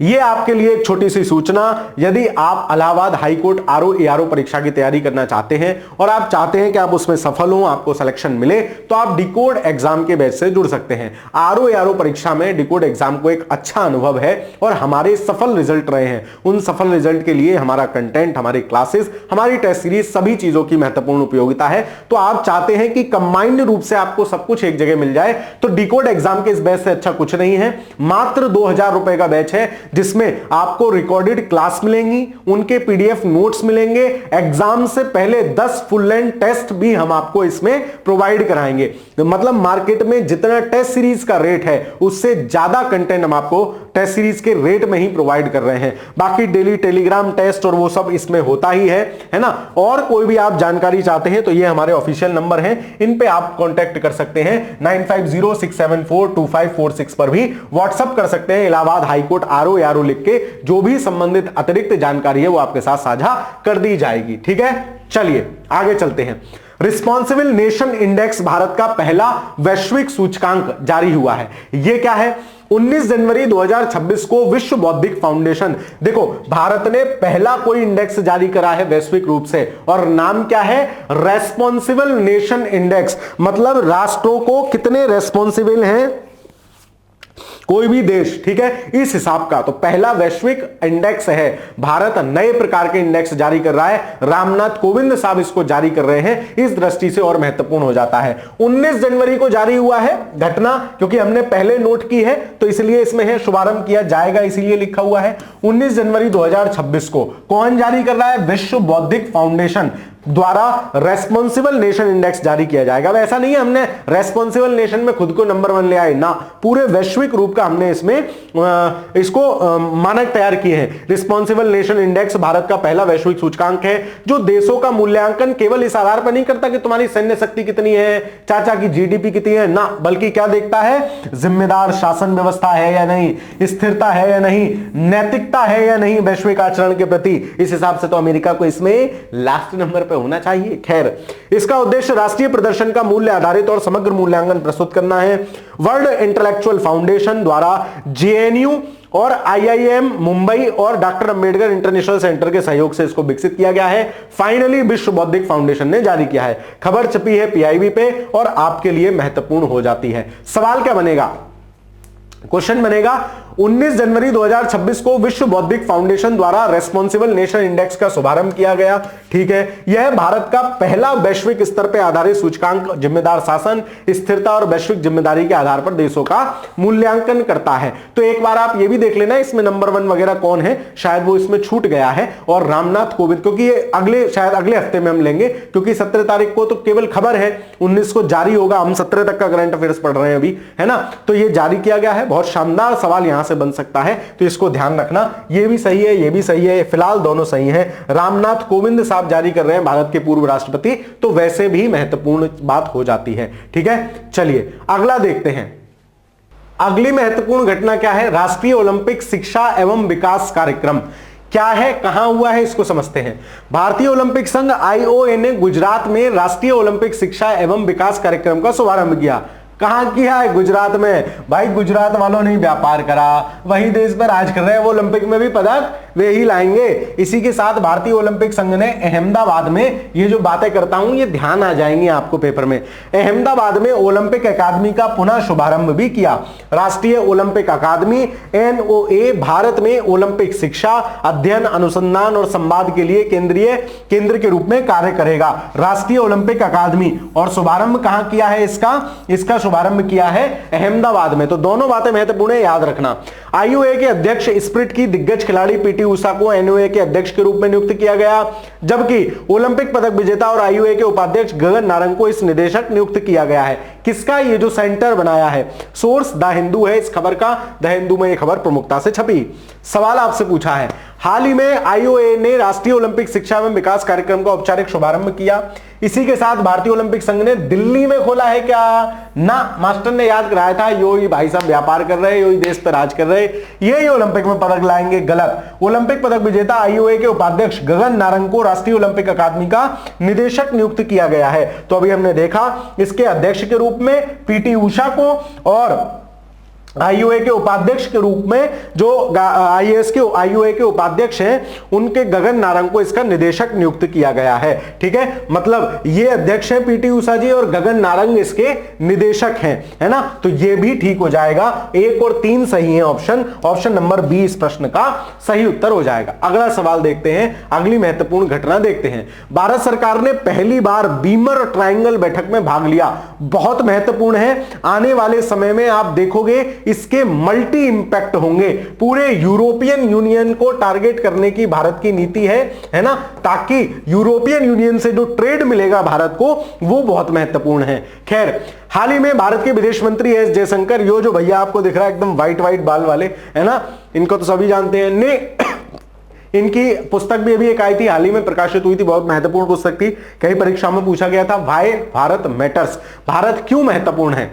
ये आपके लिए एक छोटी सी सूचना, यदि आप इलाहाबाद हाईकोर्ट आरओ एआरओ परीक्षा की तैयारी करना चाहते हैं और आप चाहते हैं कि आप उसमें सफल हो, आपको सिलेक्शन मिले, तो आप डिकोड एग्जाम के बैच से जुड़ सकते हैं। आरओ एआरओ परीक्षा में डिकोड एग्जाम को एक अच्छा अनुभव है और हमारे सफल रिजल्ट रहे हैं। उन सफल रिजल्ट के लिए हमारा कंटेंट, हमारी क्लासेस, हमारी टेस्ट सीरीज, सभी चीजों की महत्वपूर्ण उपयोगिता है। तो आप चाहते हैं कि कंबाइंड रूप से आपको सब कुछ एक जगह मिल जाए, तो डिकोड एग्जाम के इस बैच से अच्छा कुछ नहीं है। मात्र 2000 रुपए का बैच है जिसमें आपको रिकॉर्डेड क्लास मिलेंगी, उनके पीडीएफ नोट्स मिलेंगे, एग्जाम से पहले 10 फुल लेंथ टेस्ट भी हम आपको इसमें प्रोवाइड कराएंगे। तो मतलब मार्केट में जितना टेस्ट सीरीज का रेट है उससे ज्यादा कंटेंट हम आपको टेस्ट सीरीज के रेट में ही प्रोवाइड कर रहे हैं। बाकी डेली टेलीग्राम टेस्ट और वो सब इसमें होता ही है ना। और कोई भी आप जानकारी चाहते हैं तो ये हमारे ऑफिशियल नंबर हैं, इन पे आप कांटेक्ट कर सकते हैं। 9506742546 पर भी व्हाट्सएप कर सकते हैं। इलाहाबाद हाईकोर्ट आरओ एआरओ लिख के जो भी संबंधित अतिरिक्त जानकारी है वो आपके साथ साझा कर दी जाएगी। ठीक है। चलिए आगे चलते हैं। रिस्पॉन्सिबल नेशन इंडेक्स भारत का पहला वैश्विक सूचकांक जारी हुआ है। यह क्या है? 19 जनवरी 2026 को विश्व बौद्धिक फाउंडेशन, देखो भारत ने पहला कोई इंडेक्स जारी करा है वैश्विक रूप से, और नाम क्या है? Responsible nation index. मतलब राष्ट्रों को कितने रेस्पॉन्सिबल हैं कोई भी देश, ठीक है, इस हिसाब का। तो पहला वैश्विक इंडेक्स है, भारत नए प्रकार के इंडेक्स जारी कर रहा है, रामनाथ कोविंद साहब इसको जारी कर रहे हैं, इस दृष्टि से और महत्वपूर्ण हो जाता है। 19 जनवरी को जारी हुआ है घटना, क्योंकि हमने पहले नोट की है तो इसलिए इसमें है शुभारंभ किया जाएगा, इसीलिए लिखा हुआ है 19 जनवरी 2026 को। कौन जारी कर रहा है? विश्व बौद्धिक फाउंडेशन द्वारा रेस्पॉन्सिबल नेशन इंडेक्स जारी किया जाएगा। ऐसा नहीं है हमने रेस्पॉन्सिबल नेशन में खुद को नंबर 1 ले आए ना, पूरे वैश्विक रूप का हमने इसमें इसको मानक तैयार किए हैं। रिस्पॉन्सिबल नेशन इंडेक्स भारत का पहला वैश्विक सूचकांक है जो देशों का मूल्यांकन केवल इस आधार पर नहीं करता कि तुम्हारी सैन्य शक्ति कितनी है, चाचा की जीडीपी कितनी है, ना, बल्कि क्या देखता है? जिम्मेदार शासन व्यवस्था है या नहीं, स्थिरता है या नहीं, नैतिकता है या नहीं वैश्विक आचरण के प्रति। इस हिसाब से तो अमेरिका को इसमें लास्ट नंबर पे होना चाहिए। खैर, इसका उद्देश्य राष्ट्रीय प्रदर्शन का मूल्य आधारित और समग्र मूल्यांकन प्रस्तुत करना है। वर्ल्ड इंटेलेक्चुअल फाउंडेशन द्वारा जेएनयू और आईआईएम मुंबई और डॉक्टर अंबेडकर इंटरनेशनल सेंटर के सहयोग से इसको विकसित किया गया है। फाइनली विश्व बौद्धिक फाउंडेशन ने जारी किया है। खबर छपी है पीआईबी पे और आपके लिए महत्वपूर्ण हो जाती है। सवाल क्या बनेगा? क्वेश्चन बनेगा 19 जनवरी 2026 को विश्व बौद्धिक फाउंडेशन द्वारा रेस्पॉन्सिबल नेशन इंडेक्स का शुभारंभ किया गया, ठीक है। यह भारत का पहला वैश्विक स्तर पर आधारित सूचकांक जिम्मेदार शासन, स्थिरता और वैश्विक जिम्मेदारी के आधार पर देशों का मूल्यांकन करता है। तो एक बार आप ये भी देख लेना इसमें नंबर 1 वगैरह कौन है, शायद वो इसमें छूट गया है, और रामनाथ कोविंद, क्योंकि ये शायद अगले हफ्ते में हम लेंगे, क्योंकि 17 तारीख को तो केवल खबर है, 19 को जारी होगा। हम 17 तक का करंट अफेयर्स पढ़ रहे हैं अभी, है ना। तो ये जारी किया गया है, बहुत शानदार सवाल यहां से बन सकता है, तो इसको ध्यान रखना। ये भी सही है, ये भी सही है, फिलहाल दोनों सही हैं। रामनाथ कोविंद साहब जारी कर रहे हैं, भारत के पूर्व राष्ट्रपति, तो वैसे भी महत्वपूर्ण बात हो जाती है, ठीक है। चलिए अगला देखते हैं। अगली महत्वपूर्ण घटना क्या है? राष्ट्रीय ओलंपिक शिक्षा एवं विकास कार्यक्रम क्या है, कहां हुआ है, इसको समझते हैं। भारतीय ओलंपिक संघ आईओए ने गुजरात में राष्ट्रीय ओलंपिक शिक्षा एवं विकास कार्यक्रम का शुभारंभ किया। कहां किया है? गुजरात में। भाई गुजरात वालों ने व्यापार करा, वही देश पर राज कर रहे हैं, वो ओलंपिक में भी पदक वे ही लाएंगे। इसी के साथ भारतीय ओलंपिक संघ ने अहमदाबाद में, ये जो बातें करता हूं ये ध्यान आ जाएंगी आपको पेपर में, अहमदाबाद में ओलंपिक अकादमी का पुनः शुभारंभ भी किया। राष्ट्रीय ओलंपिक अकादमी एनओए भारत में ओलंपिक शिक्षा, अध्ययन, अनुसंधान और संवाद के लिए केंद्र के रूप में कार्य करेगा। राष्ट्रीय ओलंपिक अकादमी, और शुभारंभ कहां किया है इसका शुभारंभ किया है अहमदाबाद में। तो दोनों बातें महत्वपूर्ण है, याद रखना। आईओए के अध्यक्ष स्प्रिट की दिग्गज खिलाड़ी पीटी उषा को एनओए के अध्यक्ष के रूप में नियुक्त किया गया, जबकि ओलंपिक पदक विजेता और आईओए के उपाध्यक्ष गगन नारंग को इस निदेशक नियुक्त किया गया है। किसका? ये जो सेंटर बनाया है। सोर्स द हिंदू है इस खबर का, द हिंदू में यह खबर प्रमुखता से छपी। सवाल आपसे पूछा है, हाल ही में आईओए ने राष्ट्रीय ओलंपिक शिक्षा एवं विकास कार्यक्रम का औपचारिक शुभारंभ किया। इसी के साथ भारतीय ओलंपिक संघ ने दिल्ली में खोला है क्या? ना, मास्टर ने याद कराया था, यो ही भाई साहब व्यापार कर रहे, यो ही देश पर राज कर रहे, ये ओलंपिक में पदक लाएंगे। गलत। ओलंपिक पदक विजेता आईओए के उपाध्यक्ष गगन नारंग को राष्ट्रीय ओलंपिक अकादमी का निदेशक नियुक्त किया गया है। तो अभी हमने देखा इसके अध्यक्ष के रूप में पीटी उषा को, और आईओए के उपाध्यक्ष के रूप में जो आईओए के उपाध्यक्ष हैं उनके गगन नारंग को इसका निदेशक नियुक्त किया गया है, ठीक है। मतलब ये अध्यक्ष हैं पीटी उषा जी और गगन नारंग इसके निदेशक हैं, है ना। तो ये भी ठीक हो जाएगा। 1 और 3 सही है ऑप्शन नंबर बी इस प्रश्न का सही उत्तर हो जाएगा। अगला सवाल देखते हैं, अगली महत्वपूर्ण घटना देखते हैं। भारत सरकार ने पहली बार बीमर ट्रायंगल बैठक में भाग लिया। बहुत महत्वपूर्ण है, आने वाले समय में आप देखोगे इसके मल्टी इंपैक्ट होंगे। पूरे यूरोपियन यूनियन को टारगेट करने की भारत की नीति है ना, ताकि यूरोपियन यूनियन से जो ट्रेड मिलेगा भारत को वो बहुत महत्वपूर्ण है। खैर, हाल ही में भारत के विदेश मंत्री एस जयशंकर, यो जो भैया आपको दिख रहा है एकदम व्हाइट बाल वाले, है ना, इनको तो सभी जानते हैं, ने इनकी पुस्तक भी अभी एक आई थी, हाल ही में प्रकाशित हुई थी, बहुत महत्वपूर्ण पुस्तक थी, कई परीक्षा में पूछा गया था, व्हाई भारत मैटर्स, भारत क्यों महत्वपूर्ण है।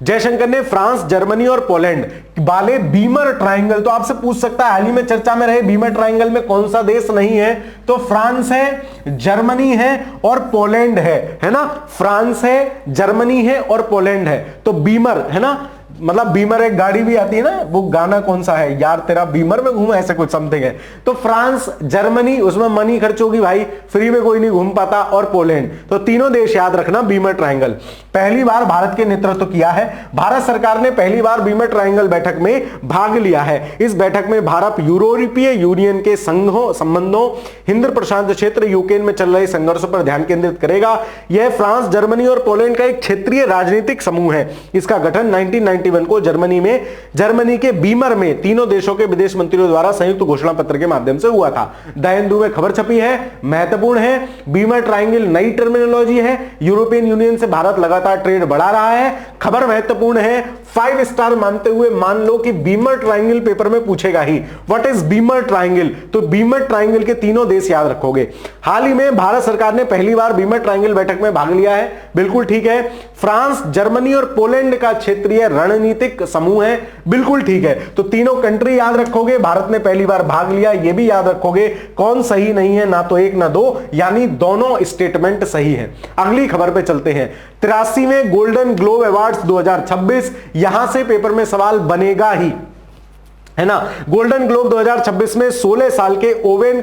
जयशंकर ने फ्रांस, जर्मनी और पोलैंड वाले बीमर ट्रायंगल, तो आपसे पूछ सकता है हाल ही में चर्चा में रहे बीमर ट्रायंगल में कौन सा देश नहीं है, तो फ्रांस है, जर्मनी है और पोलैंड है ना। फ्रांस है, जर्मनी है और पोलैंड है। तो बीमर है ना, मतलब बीमर एक गाड़ी भी आती है ना, वो गाना कौन सा है यार, तेरा बीमर में घूम, ऐसे कुछ समथिंग है। तो फ्रांस, जर्मनी, उसमें मनी खर्च होगी भाई, फ्री में कोई नहीं घूम पाता, और पोलैंड। तो तीनों देश याद रखना बीमर ट्रायंगल। पहली बार भारत के नेतृत्व किया है, भारत सरकार ने पहली बार बीमर ट्रायंगल बैठक में भाग लिया है। इस बैठक में भारत यूरोपीय यूनियन के संबंधों, हिंद प्रशांत क्षेत्र, यूक्रेन में चल रहे संघर्षों पर ध्यान केंद्रित करेगा। यह फ्रांस, जर्मनी और पोलैंड का एक क्षेत्रीय राजनीतिक समूह है। इसका गठन 1991 को जर्मनी के बीमर में तीनों देशों के विदेश मंत्रियों द्वारा संयुक्त घोषणा पत्र के माध्यम से हुआ था। द हिंदू में खबर छपी है, महत्वपूर्ण है। बीमर ट्रायंगल नई टर्मिनोलॉजी है, यूरोपियन यूनियन से भारत लगातार ट्रेड बढ़ा रहा है। खबर महत्वपूर्ण है, 5 स्टार मानते हुए मान लो कि बीमर ट्रायंगल पेपर में पूछेगा ही, व्हाट इज बीमर ट्रायंगल, तो बीमर ट्रायंगल के तीनों देश याद रखोगे। हाल ही में भारत सरकार ने पहली बार बीमर ट्रायंगल बैठक में भाग लिया है, बिल्कुल ठीक है। फ्रांस, जर्मनी और पोलैंड का क्षेत्रीय रणनीतिक समूह है, बिल्कुल ठीक है। तो तीनों कंट्री याद रखोगे, भारत ने पहली बार भाग लिया, यह भी याद रखोगे। कौन सही नहीं है, ना तो एक ना दो, यानी दोनों स्टेटमेंट सही है। अगली खबर पे चलते हैं, 83वें गोल्डन ग्लोब अवार्ड्स 2026, यहां से पेपर में सवाल बनेगा ही, है ना। गोल्डन ग्लोब 2026 में 16 साल के ओवेन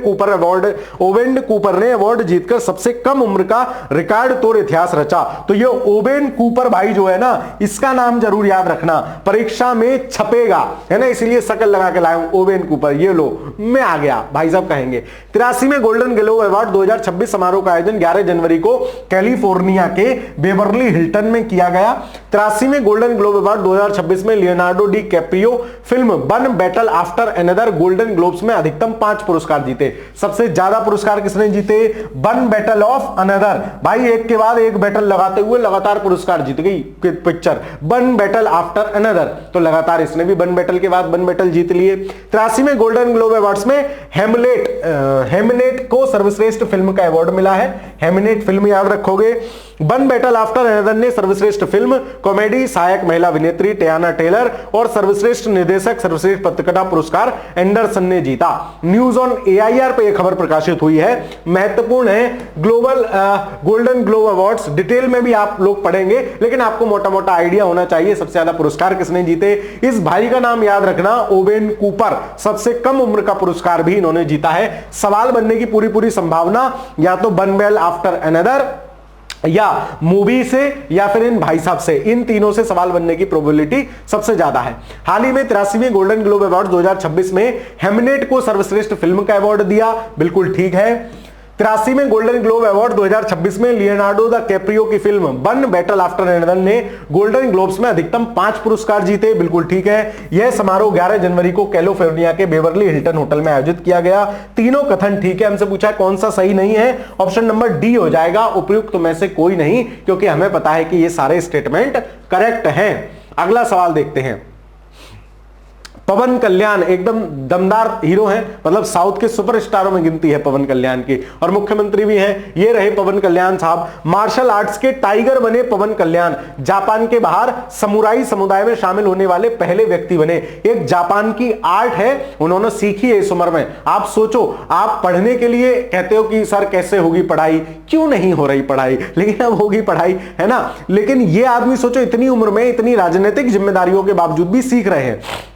कूपर ने अवार्ड जीतकर सबसे कम उम्र का रिकॉर्ड तोड़ इतिहास रचा। तो ये ओवेन कूपर भाई जो है ना, इसका नाम जरूर याद रखना, परीक्षा में छपेगा, है ना, इसलिए शकल लगा के लाया हूं, ओवेन कूपर। ये लो, मैं आ गया, भाई साहब कहेंगे। 83वें गोल्डन ग्लोब अवार्ड 2026 समारोह का आयोजन 11 जनवरी को कैलिफोर्निया के बेवर्ली हिल्टन में किया गया। 83वें गोल्डन ग्लोब अवार्ड 2026 में Leonardo DiCaprio film one battle after another golden globes में अधिकतम 5 पुरस्कार जीते। सबसे ज्यादा पुरस्कार किसने जीते, वन बैटल ऑफ अनदर, भाई एक के बाद एक बैटल लगाते हुए लगातार पुरस्कार जीत गई picture, one battle after another. तो लगातार इसने भी वन बैटल के बाद वन बैटल जीत लिए। 83वें गोल्डन ग्लोब अवार्ड्स में हेमनेट को सर्वश्रेष्ठ फिल्म का अवार्ड मिला है। हेमनेट फिल्म याद रखोगे। वन बैटल आफ्टर अनदर ने सर्वश्रेष्ठ फिल्म, कॉमेडी, सहायक महिला अभिनेत्री टियाना टेलर और सर्वश्रेष्ठ निर्देशक, सर्वश्रेष्ठ पत्रकारिता पुरस्कार एंडरसन ने जीता। न्यूज ऑन एआईआर पे यह खबर प्रकाशित हुई है, महत्वपूर्ण है। गोल्डन ग्लोब अवार्ड्स डिटेल में भी आप लोग पढ़ेंगे, लेकिन आपको मोटा मोटा आइडिया होना चाहिए सबसे ज्यादा पुरस्कार किसने जीते। इस भाई का नाम याद रखना, ओवेन कूपर, सबसे कम उम्र का पुरस्कार भी इन्होंने जीता है। सवाल बनने की पूरी संभावना या तो वन बैटल आफ्टर अनदर या मूवी से या फिर इन भाई साहब से, इन तीनों से सवाल बनने की प्रोबेबिलिटी सबसे ज्यादा है। हाल ही में 83वें गोल्डन ग्लोब अवार्ड 2026 में हेमनेट को सर्वश्रेष्ठ फिल्म का अवार्ड दिया, बिल्कुल ठीक है। 83वें गोल्डन ग्लोब अवार्ड 2026 में लियोनार्डो द कैप्रियो की film one battle after another ने गोल्डन ग्लोब्स में अधिकतम 5 पुरस्कार जीते, बिल्कुल ठीक है। यह समारोह 11 जनवरी को कैलिफोर्निया के बेवर्ली हिल्टन होटल में आयोजित किया गया। तीनों कथन ठीक है। हमसे पूछा है कौन सा सही नहीं है, ऑप्शन नंबर डी हो जाएगा, उपयुक्त में से कोई नहीं, क्योंकि हमें पता है कि ये सारे स्टेटमेंट करेक्ट हैं। अगला सवाल देखते हैं। पवन कल्याण एकदम दमदार हीरो हैं, मतलब साउथ के सुपरस्टारों में गिनती है पवन कल्याण की, और मुख्यमंत्री भी हैं। ये रहे पवन कल्याण साहब। मार्शल आर्ट्स के टाइगर बने पवन कल्याण, जापान के बाहर समुराई समुदाय में शामिल होने वाले पहले व्यक्ति बने। एक जापान की आर्ट है, उन्होंने सीखी है इस उम्र में। आप सोचो, आप पढ़ने के लिए कहते हो कि सर कैसे होगी पढ़ाई, क्यों नहीं हो रही पढ़ाई, लेकिन अब होगी पढ़ाई, है ना। लेकिन ये आदमी सोचो इतनी उम्र में इतनी राजनीतिक जिम्मेदारियों के बावजूद भी सीख रहे हैं।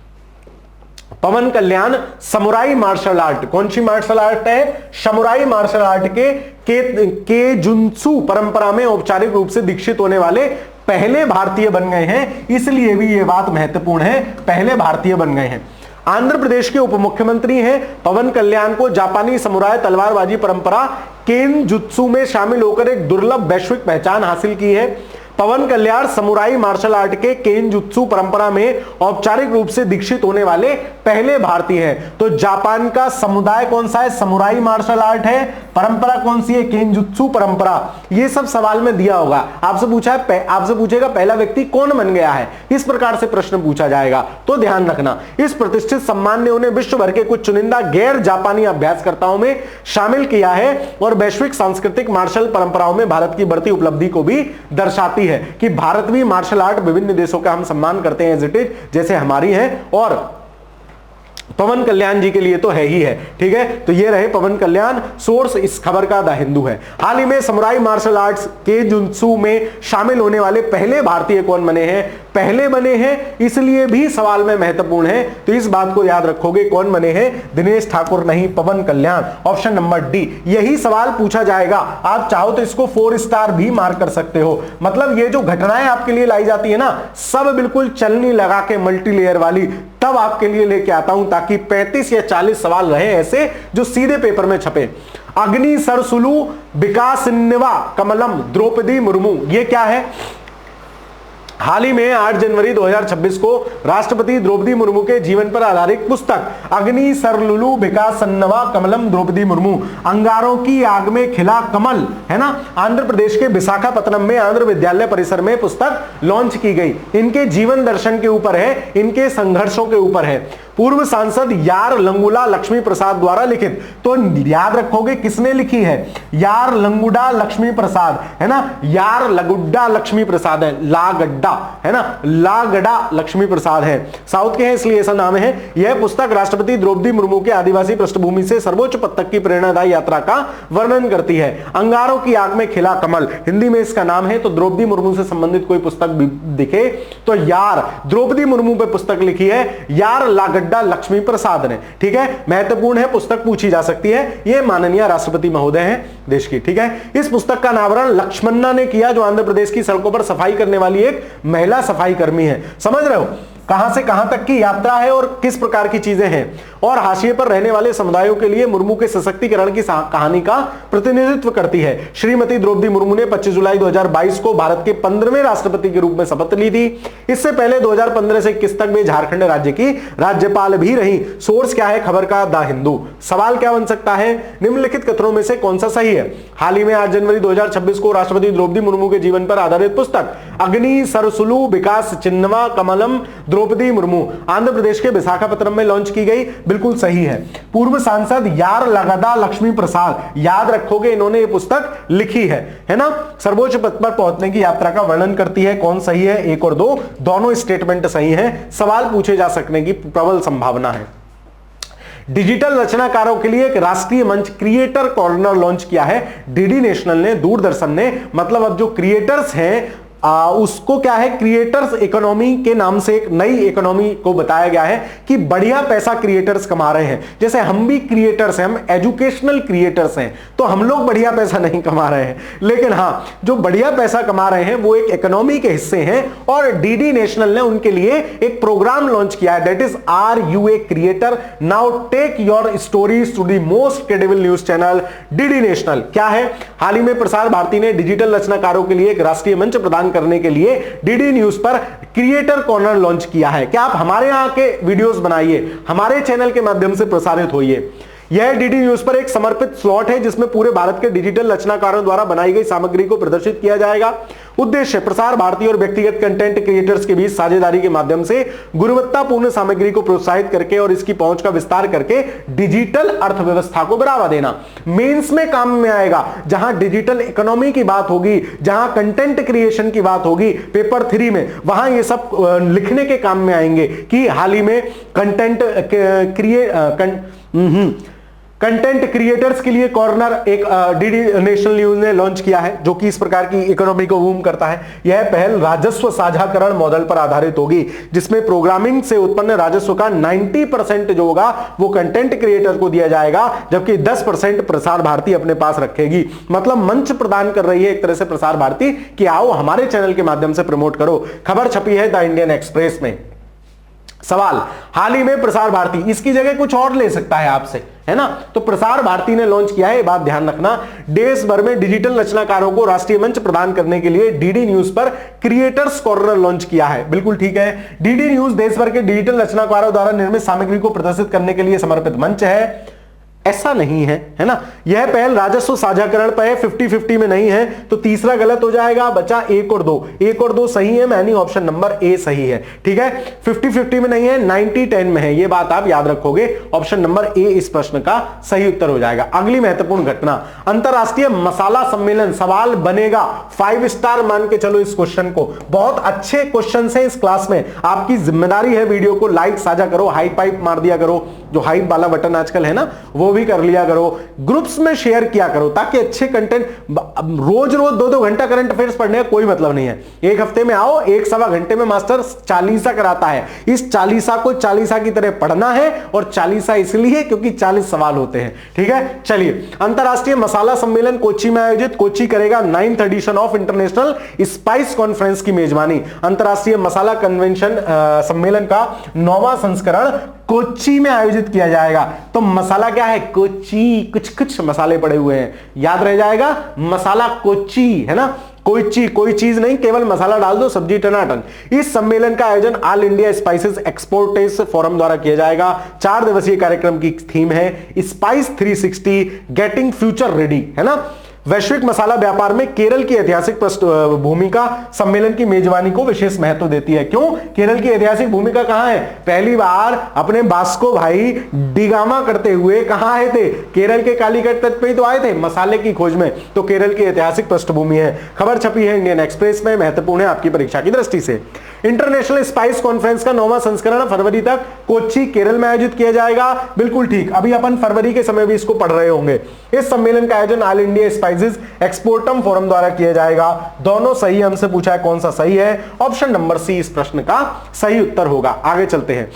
पवन कल्याण समुराई मार्शल आर्ट, कौन सी मार्शल आर्ट है, समुराई मार्शल आर्ट के जुन्सु परंपरा में औपचारिक रूप से दीक्षित होने वाले पहले भारतीय बन गए हैं। इसलिए भी यह बात महत्वपूर्ण है, पहले भारतीय बन गए हैं। आंध्र प्रदेश के उप मुख्यमंत्री हैं पवन कल्याण को जापानी समुराय तलवारबाजी परंपरा केन जुत्सु में शामिल होकर एक दुर्लभ वैश्विक पहचान हासिल की है। पवन कल्याण समुराई मार्शल आर्ट के केन जुत्सु परंपरा में औपचारिक रूप से दीक्षित होने वाले पहले भारतीय हैं। तो जापान का समुदाय कौन सा है, समुराई मार्शल आर्ट है, परंपरा कौन सी है, केन जुत्सु परंपरा। ये सब सवाल में दिया होगा। आपसे पूछा है, आपसे पूछेगा पहला व्यक्ति कौन बन गया है, इस प्रकार से प्रश्न पूछा जाएगा, तो ध्यान रखना। इस प्रतिष्ठित सम्मान ने उन्हें विश्व भर के कुछ चुनिंदा गैर जापानी अभ्यासकर्ताओं में शामिल किया है और वैश्विक सांस्कृतिक मार्शल परंपराओं में भारत की बढ़ती उपलब्धि को भी दर्शाती हमारी है कि भारतीय मार्शल आर्ट विभिन्न देशों का हम सम्मान करते हैं एज इट इज, जैसे हमारी है, और पवन कल्याण जी के लिए तो है ही है। ठीक है, तो ये रहे पवन कल्याण। सोर्स इस खबर का द हिंदू है। हाल ही में समुराई मार्शल आर्ट्स के जुत्सु में शामिल होने वाले पहले भारतीय कौन बने हैं? पहले बने हैं, इसलिए भी सवाल में महत्वपूर्ण है, तो इस बात को याद रखोगे। कौन बने हैं? दिनेश ठाकुर नहीं, Pawan Kalyan. Option number D. यही सवाल पूछा जाएगा, आप चाहो तो इसको 4 स्टार भी मार्क कर सकते हो। मतलब ये जो घटनाएं आपके लिए लाई जाती है ना, सब बिल्कुल चलनी लगा के मल्टी लेयर वाली, तब आपके लिए लेके आता हूं, ताकि 35 या 40 सवाल रहे ऐसे जो सीधे पेपर में छपे। अग्नि सरसुलु विकासन्निवा कमलम द्रौपदी मुर्मू, ये क्या है? हाल ही में 8 जनवरी 2026 को राष्ट्रपति द्रौपदी मुर्मू के जीवन पर आधारित पुस्तक अग्नि सरलुलु विकासन्नवा कमलम द्रौपदी मुर्मू, अंगारों की आग में खिला कमल, है ना, आंध्र प्रदेश के विशाखापत्तनम में आंध्र विद्यालय परिसर में पुस्तक लॉन्च की गई। इनके जीवन दर्शन के ऊपर है, इनके संघर्षों के ऊपर है। पूर्व सांसद यार लंगुला लक्ष्मी प्रसाद द्वारा लिखित। तो याद रखोगे किसने लिखी है? यार लंगुडा लक्ष्मी प्रसाद, है ना, यार लगुड्डा लक्ष्मी प्रसाद है, लागड्डा, है ना, लागडा लक्ष्मी प्रसाद है, साउथ के हैं इसलिए ऐसा नाम है। यह पुस्तक राष्ट्रपति द्रौपदी मुर्मू के आदिवासी पृष्ठभूमि से सर्वोच्च पद तक की प्रेरणादायी यात्रा का वर्णन करती है। अंगारों की आग में खिला कमल हिंदी में इसका नाम है। तो द्रौपदी मुर्मू से संबंधित कोई पुस्तक दिखे तो यार द्रौपदी मुर्मू पे पुस्तक लिखी है यार लागड्डा लक्ष्मी प्रसाद ने। ठीक है, महत्वपूर्ण है, पुस्तक पूछी जा सकती है। ये माननीय राष्ट्रपति महोदय हैं देश की। ठीक है, इस पुस्तक का अनावरण लक्ष्मणा ने किया, जो आंध्र प्रदेश की सड़कों पर सफाई करने वाली एक महिला सफाई कर्मी है। समझ रहे हो कहां से कहां तक की यात्रा है और किस प्रकार की चीजें हैं। और हाशिए पर रहने वाले समुदायों के लिए मुर्मू के सशक्तिकरण की कहानी का प्रतिनिधित्व करती है। श्रीमती द्रौपदी मुर्मू ने 25 जुलाई 2022 को भारत के 15वें राष्ट्रपति के रूप में शपथ ली थी। इससे पहले 2015 से 21 तक वे झारखंड राज्य की राज्यपाल भी रही। सोर्स क्या है खबर का? द हिंदू। सवाल क्या बन सकता है? निम्नलिखित कथनों में से कौन सा सही है? हाल ही में 8 जनवरी 2026 को राष्ट्रपति द्रौपदी मुर्मू के जीवन पर आधारित पुस्तक अग्नि सरसुलु विकास चिन्नवा कमलम द्रौपदी मुर्मू आंध्र प्रदेश के विशाखापत्तनम में लॉन्च की गई। बिल्कुल सही है। पूर्व सांसद यार लगदा लक्ष्मी प्रसाद, याद रखोगे इन्होंने ये पुस्तक लिखी है ना। सर्वोच्च पद पर पहुंचने की यात्रा का वर्णन करती है। कौन सही है? 1 और 2 दोनों स्टेटमेंट सही हैं। सवाल पूछे जा सकने की प्रबल संभावना है। डिजिटल रचनाकारों के लिए एक राष्ट्रीय मंच क्रिएटर कॉर्नर लॉन्च किया है डीडी नेशनल ने, दूरदर्शन ने। मतलब अब जो क्रिएटर्स हैं उसको क्या है, क्रिएटर्स इकोनॉमी के नाम से एक नई इकोनॉमी को बताया गया है कि बढ़िया पैसा क्रिएटर्स कमा रहे हैं। जैसे हम भी क्रिएटर्स हैं, हम एजुकेशनल क्रिएटर्स हैं, तो हम लोग बढ़िया पैसा नहीं कमा रहे हैं, लेकिन हां जो बढ़िया पैसा कमा रहे हैं वो एक इकोनॉमी के हिस्से हैं। और डीडी नेशनल ने उनके लिए एक प्रोग्राम लॉन्च किया है, that is are you a creator, now take your stories to the most credible news channel DD National. क्या है? हाल ही में प्रसार भारती ने डिजिटल रचनाकारों के लिए एक राष्ट्रीय मंच प्रदान करने के लिए डीडी न्यूज पर क्रिएटर कॉर्नर लॉन्च किया है। क्या आप हमारे यहां के वीडियोस बनाइए, हमारे चैनल के माध्यम से प्रसारित होइए। यह डीडी न्यूज पर एक समर्पित स्लॉट है जिसमें पूरे भारत के डिजिटल रचनाकारों द्वारा बनाई गई सामग्री को प्रदर्शित किया जाएगा। उद्देश्य प्रसार भारती और व्यक्तिगत कंटेंट क्रिएटर्स के बीच साझेदारी के माध्यम से गुणवत्तापूर्ण सामग्री को प्रोत्साहित करके और इसकी पहुंच का विस्तार करके डिजिटल अर्थव्यवस्था को बढ़ावा देना। मेंस में काम में आएगा, जहां डिजिटल इकोनॉमी की बात होगी, जहां कंटेंट क्रिएशन की बात होगी, पेपर 3 में वहां ये सब लिखने के काम में आएंगे कि हाल ही में कंटेंट क्रिएटर्स के लिए कॉर्नर एक डीडी नेशनल न्यूज ने लॉन्च किया है, जो कि इस प्रकार की इकोनॉमी को बूम करता है। यह पहल राजस्व साझाकरण मॉडल पर आधारित होगी, जिसमें प्रोग्रामिंग से उत्पन्न राजस्व का 90% जो होगा वो कंटेंट क्रिएटर को दिया जाएगा, जबकि 10% प्रसार भारती अपने पास रखेगी। मतलब मंच प्रदान कर रही है एक तरह से प्रसार भारती कि आओ हमारे चैनल के माध्यम से प्रमोट करो। खबर छपी है द इंडियन एक्सप्रेस में। सवाल, हाल ही में प्रसार भारती इसकी जगह कुछ और ले सकता है आपसे, है ना। तो प्रसार भारती ने लॉन्च किया है, बात ध्यान रखना। देश भर में डिजिटल रचनाकारों को राष्ट्रीय मंच प्रदान करने के लिए डीडी न्यूज पर क्रिएटर्स कॉर्नर लॉन्च किया है। बिल्कुल ठीक है। डीडी न्यूज देश भर के डिजिटल रचनाकारों द्वारा निर्मित सामग्री को प्रदर्शित करने के लिए समर्पित मंच है। ऐसा नहीं है ना। यह पहल राजस्व साझाकरण पर है, 50-50 में नहीं है, तो तीसरा गलत हो जाएगा, बचा 1 और 2। 1 और 2 सही है, यानी ऑप्शन नंबर ए सही है। ठीक है, 50-50 में नहीं है, 90-10 में है, ये बात आप याद रखोगे। ऑप्शन नंबर ए इस प्रश्न का सही उत्तर हो जाएगा। अगली महत्वपूर्ण घटना, अंतरराष्ट्रीय मसाला सम्मेलन। सवाल बनेगा 5 स्टार मान के चलो इस क्वेश्चन को। बहुत अच्छे क्वेश्चन है इस क्लास में, आपकी जिम्मेदारी है वीडियो को लाइक साझा करो, हाइप हाइप मार दिया करो, जो हाइप वाला बटन आजकल है ना वो भी कर लिया करो, ग्रुप्स में शेयर किया करो, ताकि अच्छे कंटेंट, रोज रोज 2-2 घंटा करंट अफेयर्स पढ़ने का कोई मतलब नहीं है। एक हफ्ते में आओ, 1-1.25 घंटे में मास्टर चालीसा कराता है, इस चालीसा को चालीसा की तरह पढ़ना है, और चालीसा इसलिए क्योंकि 40 सवाल होते हैं। ठीक है, चलिए, अंतरराष्ट्रीय मसाला सम्मेलन कोच्चि में आयोजित, कोच्चि करेगा 9th edition of international spice conference की मेजबानी। अंतरराष्ट्रीय मसाला कन्वेंशन सम्मेलन का 9वां संस्करण कोच्चि में आयोजित किया जाएगा। तो मसाला क्या है? कोच्चि, कुछ कुछ मसाले पड़े हुए हैं, याद रह जाएगा, मसाला कोच्चि है ना। कोई चीज नहीं, केवल मसाला डाल दो, सब्जी टनाटन। इस सम्मेलन का आयोजन all India spices exporters forum द्वारा किया जाएगा। 4 दिवसीय कार्यक्रम की थीम है स्पाइस 360 गेटिंग फ्यूचर रेडी, है ना। वैश्विक मसाला व्यापार में केरल की ऐतिहासिक भूमिका सम्मेलन की मेजबानी को विशेष महत्व देती है। क्यों? केरल की ऐतिहासिक भूमिका कहां है? पहली बार अपने वास्को भाई डिगामा करते हुए कहां आए थे? केरल के कालीकट तट पे ही तो आए थे मसाले की खोज में, तो केरल की ऐतिहासिक पृष्ठभूमि है। खबर छपी है इंडियन एक्सप्रेस में, महत्वपूर्ण है आपकी परीक्षा की दृष्टि से। इंटरनेशनल स्पाइस कॉन्फ्रेंस का 9वां संस्करण फरवरी तक कोच्चि केरल में आयोजित किया जाएगा। बिल्कुल ठीक, अभी अपन फरवरी के समय भी इसको पढ़ रहे होंगे। इस सम्मेलन का आयोजन ऑल इंडिया स्पाइसेस एक्सपोर्टम फोरम द्वारा किया जाएगा। दोनों सही, हमसे पूछा है कौन सा सही है, ऑप्शन नंबर सी इस प्रश्न का सही उत्तर होगा। आगे चलते हैं।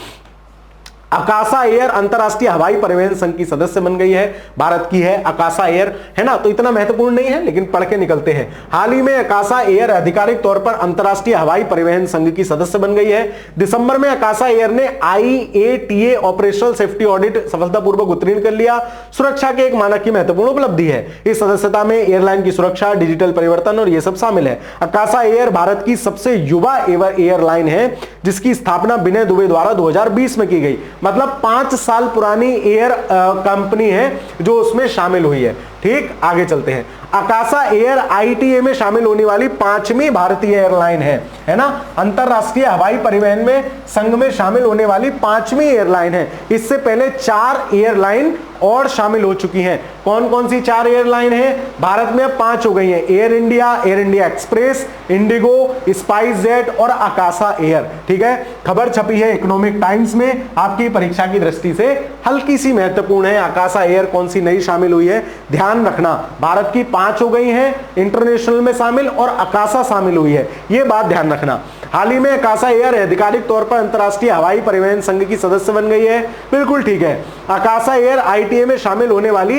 अकासा एयर अंतरराष्ट्रीय हवाई परिवहन संघ की सदस्य बन गई है, भारत की है अकासा एयर, है ना। तो इतना महत्वपूर्ण नहीं है, लेकिन पढ़ के निकलते हैं। हाल ही में अकासा एयर आधिकारिक तौर पर अंतरराष्ट्रीय हवाई परिवहन संघ की सदस्य बन गई है। दिसंबर में अकासा एयर ने IATA ऑपरेशनल सेफ्टी ऑडिट सफलतापूर्वक उत्तीर्ण कर लिया। सुरक्षा के एक मानक की महत्वपूर्ण उपलब्धि है। इस सदस्यता में एयरलाइन की सुरक्षा, डिजिटल परिवर्तन और यह सब शामिल है। अकासा एयर भारत की सबसे युवा एयरलाइन है, जिसकी स्थापना विनय दुबे द्वारा 2020 में की गई। मतलब 5 साल पुरानी एयर कंपनी है जो उसमें शामिल हुई है। ठीक, आगे चलते हैं। अकासा एयर ITA में शामिल होने वाली 5वीं भारतीय एयरलाइन है ना। अंतरराष्ट्रीय हवाई परिवहन में संघ में शामिल होने वाली 5वीं एयरलाइन है। इससे पहले 4 एयरलाइन और शामिल हो चुकी हैं। कौन कौन सी 4 एयरलाइन है? भारत में अब 5 हो गई हैं, air India express, Indigo, spice jet और अकासा एयर। ठीक है, खबर छपी है इकोनॉमिक टाइम्स में, आपकी परीक्षा की दृष्टि से हल्की सी महत्वपूर्ण है। अकासा एयर कौन सी नई शामिल हुई है, ध्यान रखना। भारत की 5 हो गई हैं इंटरनेशनल में शामिल, और अकासा शामिल हुई है, यह बात ध्यान रखना। हाल ही में अकासा एयर आधिकारिक तौर पर अंतरराष्ट्रीय हवाई परिवहन संघ की सदस्य बन गई है। बिल्कुल ठीक है, अकासा एयर ITA में शामिल होने वाली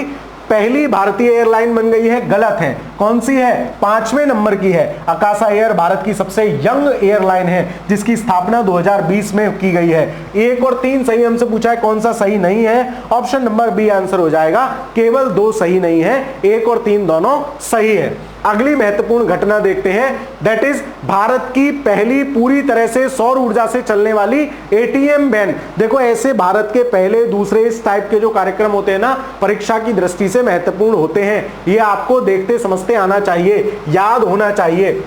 पहली भारतीय एयरलाइन बन गई है। गलत है, कौन सी है? 5वें नंबर की है। अकासा एयर भारत की सबसे यंग एयरलाइन है, जिसकी स्थापना 2020 में की गई है। 1 और 3 सही, हमसे पूछा है कौन सा सही नहीं है, ऑप्शन नंबर बी आंसर हो जाएगा। केवल 2 सही नहीं है, 1 और 3 दोनों सही है। अगली महत्वपूर्ण घटना देखते हैं, दैट इज भारत की पहली पूरी तरह से सौर ऊर्जा से चलने वाली ATM वैन। देखो, ऐसे भारत के पहले दूसरे इस टाइप के जो कार्यक्रम होते हैं ना, परीक्षा की दृष्टि से महत्वपूर्ण होते हैं। ये आपको देखते समझते आना चाहिए, याद होना चाहिए।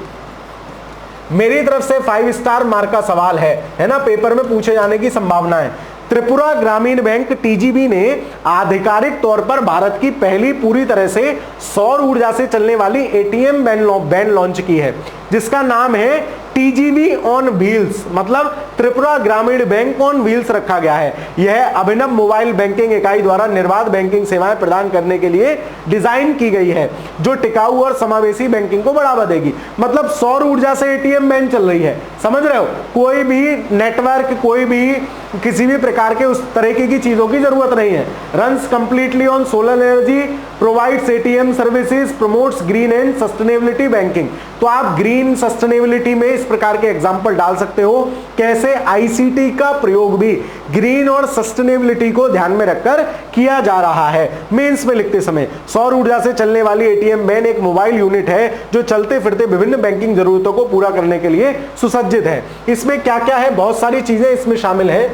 मेरी तरफ से 5 स्टार मार्क का सवाल है ना, पेपर में पूछे जाने की संभावना है। त्रिपुरा ग्रामीण बैंक TGB ने आधिकारिक तौर पर भारत की पहली पूरी तरह से सौर ऊर्जा से चलने वाली ATM वैन लॉन्च की है, जिसका नाम है TGB ऑन व्हील्स, मतलब त्रिपुरा ग्रामीण बैंक ऑन व्हील्स रखा गया है। यह अभिनव मोबाइल बैंकिंग इकाई द्वारा निर्बाध बैंकिंग सेवाएं प्रदान करने के लिए डिजाइन की गई है, जो टिकाऊ और समावेशी बैंकिंग को बढ़ावा देगी। मतलब सौर ऊर्जा से ATM वैन चल रही है, समझ रहे हो। कोई भी नेटवर्क, कोई भी किसी भी प्रकार के उस तरीके की चीजों की जरूरत नहीं है। Runs completely on solar energy, provides ATM services, promotes green and sustainability banking. तो आप ग्रीन सस्टेनेबिलिटी में इस प्रकार के एग्जांपल डाल सकते हो, कैसे ICT का प्रयोग भी ग्रीन और सस्टेनेबिलिटी को ध्यान में रखकर किया जा रहा है। मेंस में लिखते समय सौर ऊर्जा से चलने वाली ATM वैन एक मोबाइल यूनिट है, जो चलते फिरते विभिन्न बैंकिंग जरूरतों को पूरा करने के लिए सुसज्जित है। इसमें क्या क्या है, बहुत सारी चीजें इसमें शामिल है,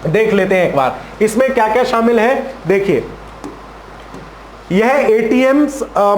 देख लेते हैं एक बार। इसमें क्या क्या शामिल है, देखिए यह एटीएम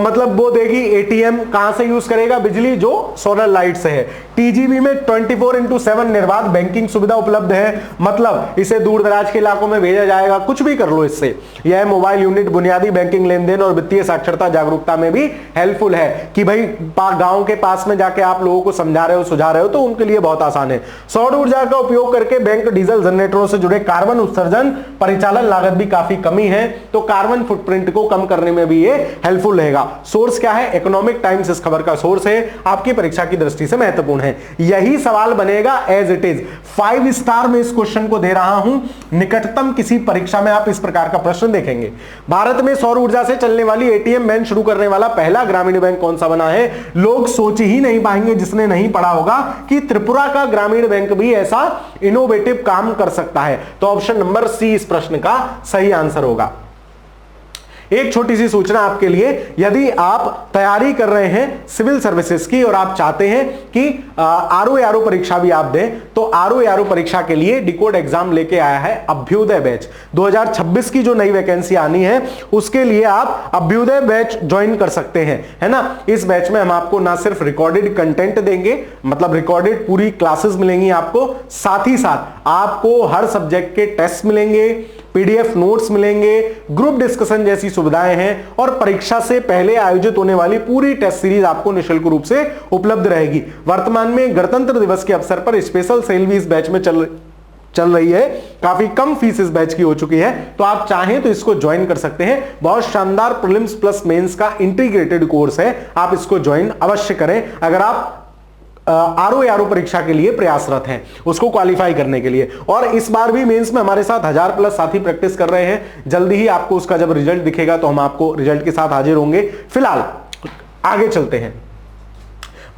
मतलब वो देगी, एटीएम कहां से यूज करेगा बिजली, जो सोलर लाइट से है। टीजीबी में 24/7 निर्बाध बैंकिंग सुविधा उपलब्ध है, मतलब इसे दूर दराज के इलाकों में भेजा जाएगा, कुछ भी कर लो इससे। यह मोबाइल यूनिट बुनियादी बैंकिंग लेन देन और वित्तीय साक्षरता जागरूकता में भी हेल्पफुल है कि भाई गांव के पास में जाके आप लोगों को समझा रहे हो, सुझा रहे हो, तो उनके लिए बहुत आसान है। सौर ऊर्जा का उपयोग करके बैंक डीजल जनरेटरों से जुड़े कार्बन उत्सर्जन परिचालन लागत भी काफी कमी है, तो कार्बन फुटप्रिंट को कम करने में भी ये हेल्पफुल रहेगा। सोर्स क्या है, इकोनॉमिक टाइम्स इस खबर का सोर्स है, आपकी परीक्षा की दृष्टि से महत्वपूर्ण है। यही सवाल बनेगा एज इट इज, 5 स्टार में इस क्वेश्चन को दे रहा हूं, निकटतम किसी परीक्षा में आप इस प्रकार का प्रश्न देखेंगे। भारत में सौर ऊर्जा से चलने वाली एटीएम वैन शुरू करने वाला पहला ग्रामीण बैंक कौन सा बना है? लोग सोच ही नहीं पाएंगे जिसने नहीं पढ़ा होगा कि त्रिपुरा का ग्रामीण बैंक भी ऐसा इनोवेटिव काम कर सकता है। तो ऑप्शन नंबर सी इस प्रश्न का सही आंसर होगा। एक छोटी सी सूचना आपके लिए, यदि आप तैयारी कर रहे हैं सिविल सर्विसेज की और आप चाहते हैं कि आरओ परीक्षा भी आप दें, तो आरओ परीक्षा के लिए डिकोड एग्जाम लेके आया है अभ्युदय बैच। 2026 की जो नई वैकेंसी आनी है उसके लिए आप अभ्युदय बैच ज्वाइन कर सकते हैं, है ना। इस बैच में हम आपको ना सिर्फ रिकॉर्डेड कंटेंट देंगे, मतलब रिकॉर्डेड पूरी क्लासेस मिलेंगी आपको, साथ ही साथ आपको हर सब्जेक्ट के टेस्ट मिलेंगे, पीडीएफ नोट्स मिलेंगे, ग्रुप डिस्कशन जैसी सुविधाएं हैं, और परीक्षा से पहले आयोजित होने वाली पूरी टेस्ट सीरीज आपको निःशुल्क रूप से उपलब्ध रहेगी। वर्तमान में गणतंत्र दिवस के अवसर पर स्पेशल सेल भी इस बैच में चल रही है, काफी कम फीस इस बैच की हो चुकी है, तो आप चाहें तो इसको ज्वाइन कर सकते हैं। बहुत शानदार प्रीलिम्स प्लस मेंस का इंटीग्रेटेड कोर्स है, आप इसको ज्वाइन अवश्य करें अगर आप आरओ परीक्षा के लिए प्रयासरत हैं, उसको क्वालिफाई करने के लिए। और इस बार भी मेंस में हमारे साथ 1000+ साथी प्रैक्टिस कर रहे हैं, जल्दी ही आपको उसका जब रिजल्ट दिखेगा तो हम आपको रिजल्ट के साथ हाजिर होंगे। फिलहाल आगे चलते हैं।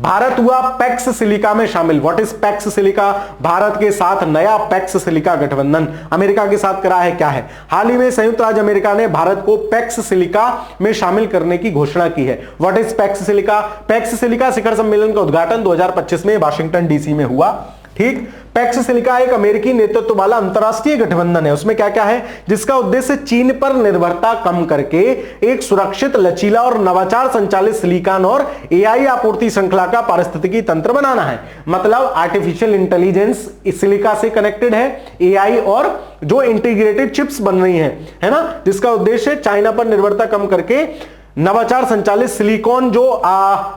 भारत हुआ पैक्स सिलिका में शामिल। What is Pax silica? Bharat के साथ नया पैक्स सिलिका गठबंधन अमेरिका के साथ करा है। क्या है? हाल ही में संयुक्त राज्य अमेरिका ने भारत को पैक्स सिलिका में शामिल करने की घोषणा की है। What is Pax Silica? Pax Silica शिखर सम्मेलन का उद्घाटन 2025 में वाशिंगटन डीसी में हुआ। ठीक, पैक्स सिलिका एक अमेरिकी नेतृत्व वाला अंतरराष्ट्रीय गठबंधन है। उसमें क्या क्या है? जिसका उद्देश्य चीन पर निर्भरता कम करके एक सुरक्षित, लचीला और नवाचार संचालित सिलिकॉन और एआई आपूर्ति श्रृंखला का पारिस्थितिकी तंत्र बनाना है। मतलब आर्टिफिशियल इंटेलिजेंस इस सिलिका से कनेक्टेड है, एआई और जो इंटीग्रेटेड चिप्स बन रही हैं, है ना, जिसका उद्देश्य चाइना पर निर्भरता कम करके नवाचार संचालित सिलिकॉन, जो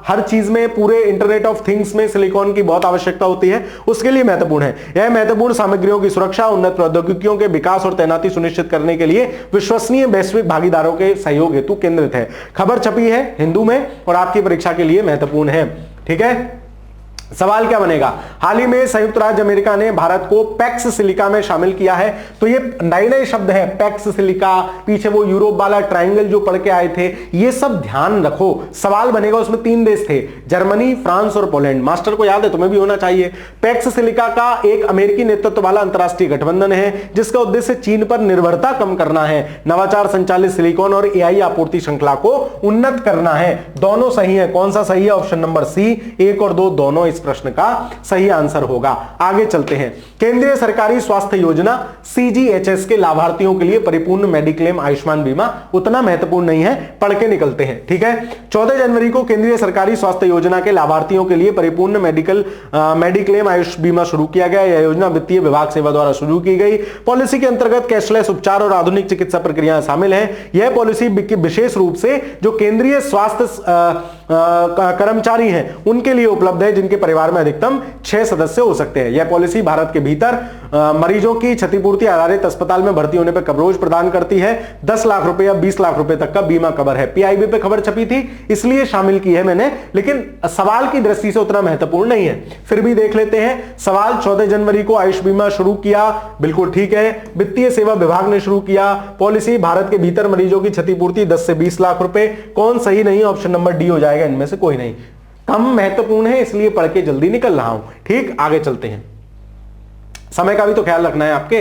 हर चीज में, पूरे इंटरनेट ऑफ थिंग्स में सिलिकॉन की बहुत आवश्यकता होती है, उसके लिए महत्वपूर्ण है। यह महत्वपूर्ण सामग्रियों की सुरक्षा, उन्नत प्रौद्योगिकियों के विकास और तैनाती सुनिश्चित करने के लिए विश्वसनीय वैश्विक भागीदारों के सहयोग हेतु केंद्रित है। खबर छपी है हिंदू में और आपकी परीक्षा के लिए महत्वपूर्ण है। ठीक है, सवाल क्या बनेगा? हाल ही में संयुक्त राज्य अमेरिका ने भारत को पैक्स सिलिका में शामिल किया है। तो ये नए नए शब्द है, पैक्स सिलिका, पीछे वो यूरोप वाला ट्रायंगल जो पढ़ के आए थे, ये सब ध्यान रखो। सवाल बनेगा, उसमें 3 देश थे, जर्मनी, फ्रांस और पोलैंड। मास्टर को याद है, तुम्हें भी होना चाहिए। पैक्स सिलिका का एक अमेरिकी नेतृत्व वाला अंतरराष्ट्रीय गठबंधन है जिसका उद्देश्य चीन पर निर्भरता कम करना है, नवाचार संचालित सिलिकॉन और एआई आपूर्ति श्रृंखला को उन्नत करना है। दोनों सही है। कौन सा सही है? ऑप्शन नंबर सी, 1 और 2 दोनों इस प्रश्न का सही आंसर होगा। आगे चलते हैं। केंद्रीय सरकारी स्वास्थ्य योजना सीजीएचएस के लाभार्थियों के लिए परिपूर्ण मेडिक्लेम आयुष्मान बीमा उतना महत्वपूर्ण नहीं है, पढ़ के निकलते हैं। ठीक है, 14 जनवरी को केंद्रीय सरकारी स्वास्थ्य योजना के लाभार्थियों के लिए परिपूर्ण मेडिक्लेम आयुष बीमा शुरू किया गया। यह योजना वित्तीय विभाग सेवा द्वारा शुरू की गई। पॉलिसी के अंतर्गत कैशलेस उपचार और आधुनिक चिकित्सा प्रक्रियाएं शामिल हैं। यह पॉलिसी विशेष रूप से जो केंद्रीय स्वास्थ्य कर्मचारी हैं उनके लिए उपलब्ध है, जिनके परिवार में अधिकतम 6 सदस्य हो सकते हैं। यह पॉलिसी भारत के भीतर मरीजों की क्षतिपूर्ति आधारित अस्पताल में भर्ती होने पर कवरेज प्रदान करती है। 10 लाख रुपए या 20 लाख रुपए तक का बीमा कवर है। पीआईबी पे खबर छपी थी इसलिए शामिल की है मैंने, लेकिन सवाल की दृष्टि से उतना महत्वपूर्ण नहीं है, फिर भी देख लेते हैं। सवाल 14 जनवरी को आयुष बीमा शुरू किया, बिल्कुल ठीक है। वित्तीय सेवा विभाग ने शुरू किया। पॉलिसी भारत के भीतर मरीजों की क्षतिपूर्ति 10 से 20 लाख रुपए। कौन सही नहीं? ऑप्शन नंबर डी हो जाएगा, इनमें से कोई नहीं। कम महत्वपूर्ण है इसलिए पढ़ के जल्दी निकल रहा हूं। ठीक, आगे चलते हैं। समय का भी तो ख्याल रखना है आपके।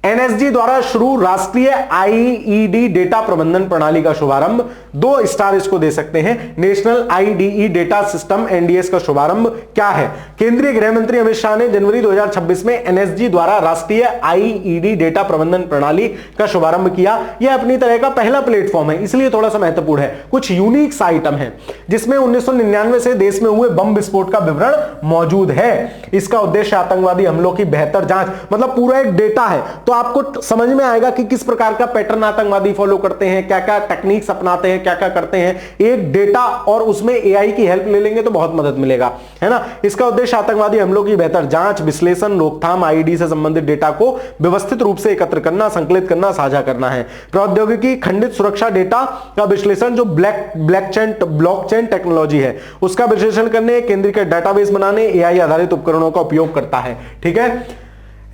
एनएसजी द्वारा शुरू राष्ट्रीय आईईडी डेटा प्रबंधन प्रणाली का शुभारंभ, 2 स्टार इसको दे सकते हैं। National IDE data system NDS का शुभारंभ क्या है? केंद्रीय गृह मंत्री अमित शाह ने जनवरी 2026 में एनएसजी द्वारा राष्ट्रीय आईईडी डेटा प्रबंधन प्रणाली का शुभारंभ किया। यह अपनी तरह का पहला प्लेटफॉर्म है, इसलिए थोड़ा सा महत्वपूर्ण है। कुछ यूनिक आइटम है जिसमें 1999 से देश में हुए बम विस्फोट का विवरण मौजूद है। इसका उद्देश्य आतंकवादी हमलों की बेहतर जांच, मतलब पूरा एक डेटा है, तो आपको समझ में आएगा कि किस प्रकार का पैटर्न आतंकवादी फॉलो करते हैं, क्या क्या टेक्निक्स अपनाते हैं, क्या क्या करते हैं। एक डेटा और उसमें एआई की हेल्प ले लेंगे तो बहुत मदद मिलेगा, है ना। इसका उद्देश्य आतंकवादी हमलों की बेहतर जांच, विश्लेषण, रोकथाम, आईडी से संबंधित डेटा को व्यवस्थित रूप से एकत्र करना, संकलित करना, साझा करना है। प्रौद्योगिकी खंडित सुरक्षा डेटा का विश्लेषण, जो ब्लॉकचेन टेक्नोलॉजी है उसका विश्लेषण करने, केंद्रीकृत डेटाबेस बनाने, एआई आधारित उपकरणों का उपयोग करता है। ठीक है।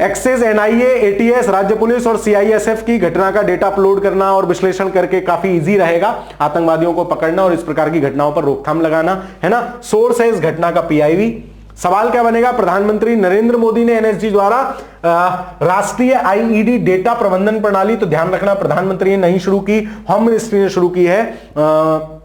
एक्सेस, एनआईए, एटीएस, राज्य पुलिस और सीआईएसएफ की घटना का डेटा अपलोड करना और विश्लेषण करके काफी इजी रहेगा आतंकवादियों को पकड़ना और इस प्रकार की घटनाओं पर रोकथाम लगाना, है ना। सोर्स है इस घटना का पीआईवी। सवाल क्या बनेगा? प्रधानमंत्री नरेंद्र मोदी ने एनएसजी द्वारा राष्ट्रीय आईईडी डेटा प्रबंधन प्रणाली, तो ध्यान रखना प्रधानमंत्री ने नहीं शुरू की, होम मिनिस्ट्री ने शुरू की है,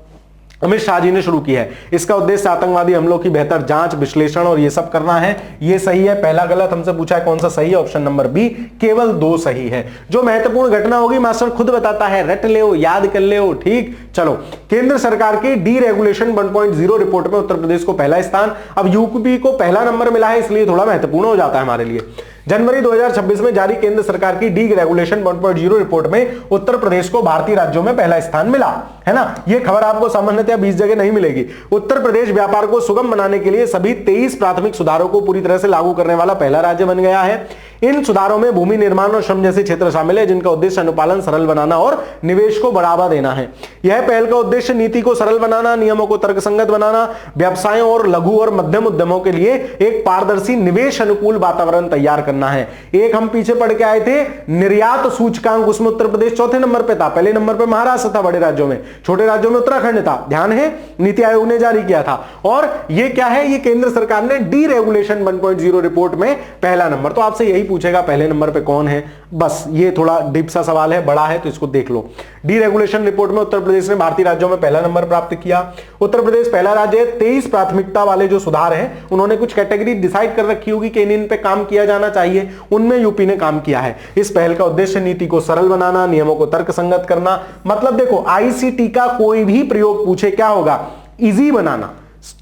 अमित शाह जी ने शुरू की है। इसका उद्देश्य आतंकवादी हमलों की बेहतर जांच, विश्लेषण और ये सब करना है। ये सही है। पहला गलत हमसे पूछा है कौन सा सही है, ऑप्शन नंबर बी, केवल 2 सही है। जो महत्वपूर्ण घटना होगी मास्टर खुद बताता है, रट ले, याद कर ले। ठीक, चलो। केंद्र सरकार की डी रेगुलेशन 1.0 रिपोर्ट में उत्तर प्रदेश को पहला स्थान, अब यूपी को पहला नंबर मिला है, इसलिए थोड़ा महत्वपूर्ण हो जाता है हमारे लिए। जनवरी 2026 में जारी केंद्र सरकार की डी रेगुलेशन 1.0 रिपोर्ट में उत्तर प्रदेश को भारतीय राज्यों में पहला स्थान मिला, है ना। यह खबर आपको सामान्यतः 20 जगह नहीं मिलेगी। उत्तर प्रदेश व्यापार को सुगम बनाने के लिए सभी 23 प्राथमिक सुधारों को पूरी तरह से लागू करने वाला पहला राज्य बन गया है। इन सुधारों में भूमि निर्माण और श्रम जैसे क्षेत्र शामिल है, जिनका उद्देश्य अनुपालन सरल बनाना और निवेश को बढ़ावा देना है। यह पहल का उद्देश्य नीति को सरल बनाना, नियमों को तर्कसंगत बनाना, व्यवसायों और लघु और मध्यम उद्यमों के लिए एक पारदर्शी निवेश अनुकूल वातावरण तैयार करना है। एक हम पीछे पढ़ के आए थे निर्यात सूचकांक, उसमें उत्तर प्रदेश चौथे नंबर पे था। पहले नंबर पे महाराष्ट्र था बड़े राज्यों में, छोटे राज्यों में उत्तराखंड था, ध्यान है, नीति आयोग ने जारी किया था। और ये क्या है? ये केंद्र सरकार ने डी रेगुलेशन 1.0 रिपोर्ट में पहला नंबर। तो आपसे यही पूछेगा पहले नंबर पे कौन है, बस ये थोड़ा डीप सा सवाल है, बड़ा है, तो इसको देख लो। डी रेगुलेशन रिपोर्ट में उत्तर प्रदेश ने भारतीय राज्यों में पहला नंबर प्राप्त किया। उत्तर प्रदेश पहला राज्य है। 23 प्राथमिकता वाले जो सुधार हैं उन्होंने कुछ कैटेगरी डिसाइड कर रखी होगी कि इन पे काम किया जाना चाहिए, उनमें यूपी ने काम किया है। इस पहल का उद्देश्य नीति को सरल बनाना, नियमों को तर्कसंगत करना, मतलब देखो आईसीटी का कोई भी प्रयोग पूछे क्या होगा? इजी बनाना,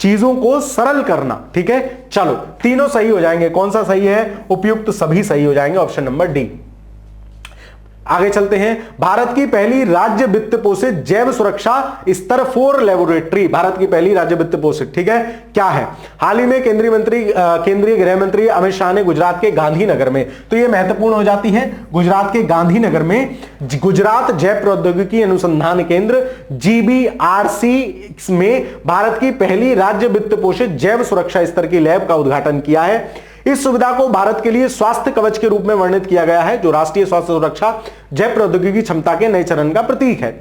चीजों को सरल करना। ठीक है, चलो तीनों सही हो जाएंगे। कौन सा सही है? उपयुक्त सभी सही हो जाएंगे, ऑप्शन नंबर डी। आगे चलते हैं। भारत की पहली राज्य वित्त पोषित जैव सुरक्षा स्तर 4 लेबोरेटरी, भारत की पहली राज्य वित्त पोषित, ठीक है, क्या है? हाल ही में केंद्रीय गृह मंत्री अमित शाह ने गुजरात के गांधीनगर में, तो यह महत्वपूर्ण हो जाती है, गुजरात के गांधीनगर में गुजरात जैव प्रौद्योगिकी अनुसंधान केंद्र GBRC में भारत की पहली राज्य वित्त पोषित जैव सुरक्षा स्तर की लैब का उद्घाटन किया है। इस सुविधा को भारत के लिए स्वास्थ्य कवच के रूप में वर्णित किया गया है, जो राष्ट्रीय स्वास्थ्य सुरक्षा जैव प्रौद्योगिकी क्षमता के नए चरण का प्रतीक है।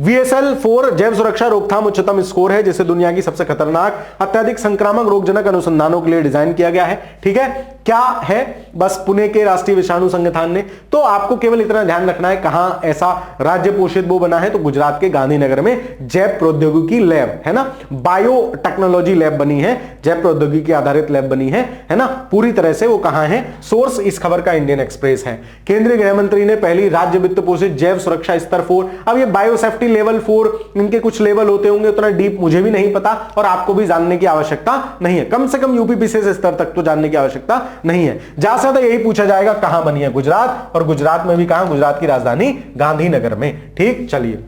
VSL-4 जैव सुरक्षा रोकथाम उच्चतम स्कोर है, जिसे दुनिया की सबसे खतरनाक अत्यधिक संक्रामक रोगजनक अनुसंधानों के लिए डिजाइन किया गया है। ठीक है, क्या है? बस पुणे के राष्ट्रीय विषाणु संगठन ने। तो आपको केवल इतना ध्यान रखना है कहां ऐसा राज्य पोषित वो बना है, तो गुजरात के गांधीनगर में जैव प्रौद्योगिकी लैब, है ना, बायो टेक्नोलॉजी लैब बनी है, जैव प्रौद्योगिकी आधारित लैब बनी है ना, पूरी तरह से। वो कहां है? सोर्स इस खबर का इंडियन एक्सप्रेस है। केंद्रीय गृह मंत्री ने पहली राज्य वित्त पोषित जैव सुरक्षा स्तर 4, अब ये बायो सेफ्टी लेवल 4, इनके कुछ लेवल होते होंगे, उतना डीप मुझे भी नहीं पता और आपको भी जानने की आवश्यकता नहीं है, कम से कम यूपीपीसीएस स्तर तक तो जानने की आवश्यकता नहीं है। ज्यादा से ज्यादा यही पूछा जाएगा कहां बनी है? गुजरात, और गुजरात में भी कहां? गुजरात की राजधानी गांधीनगर में। ठीक, चलिए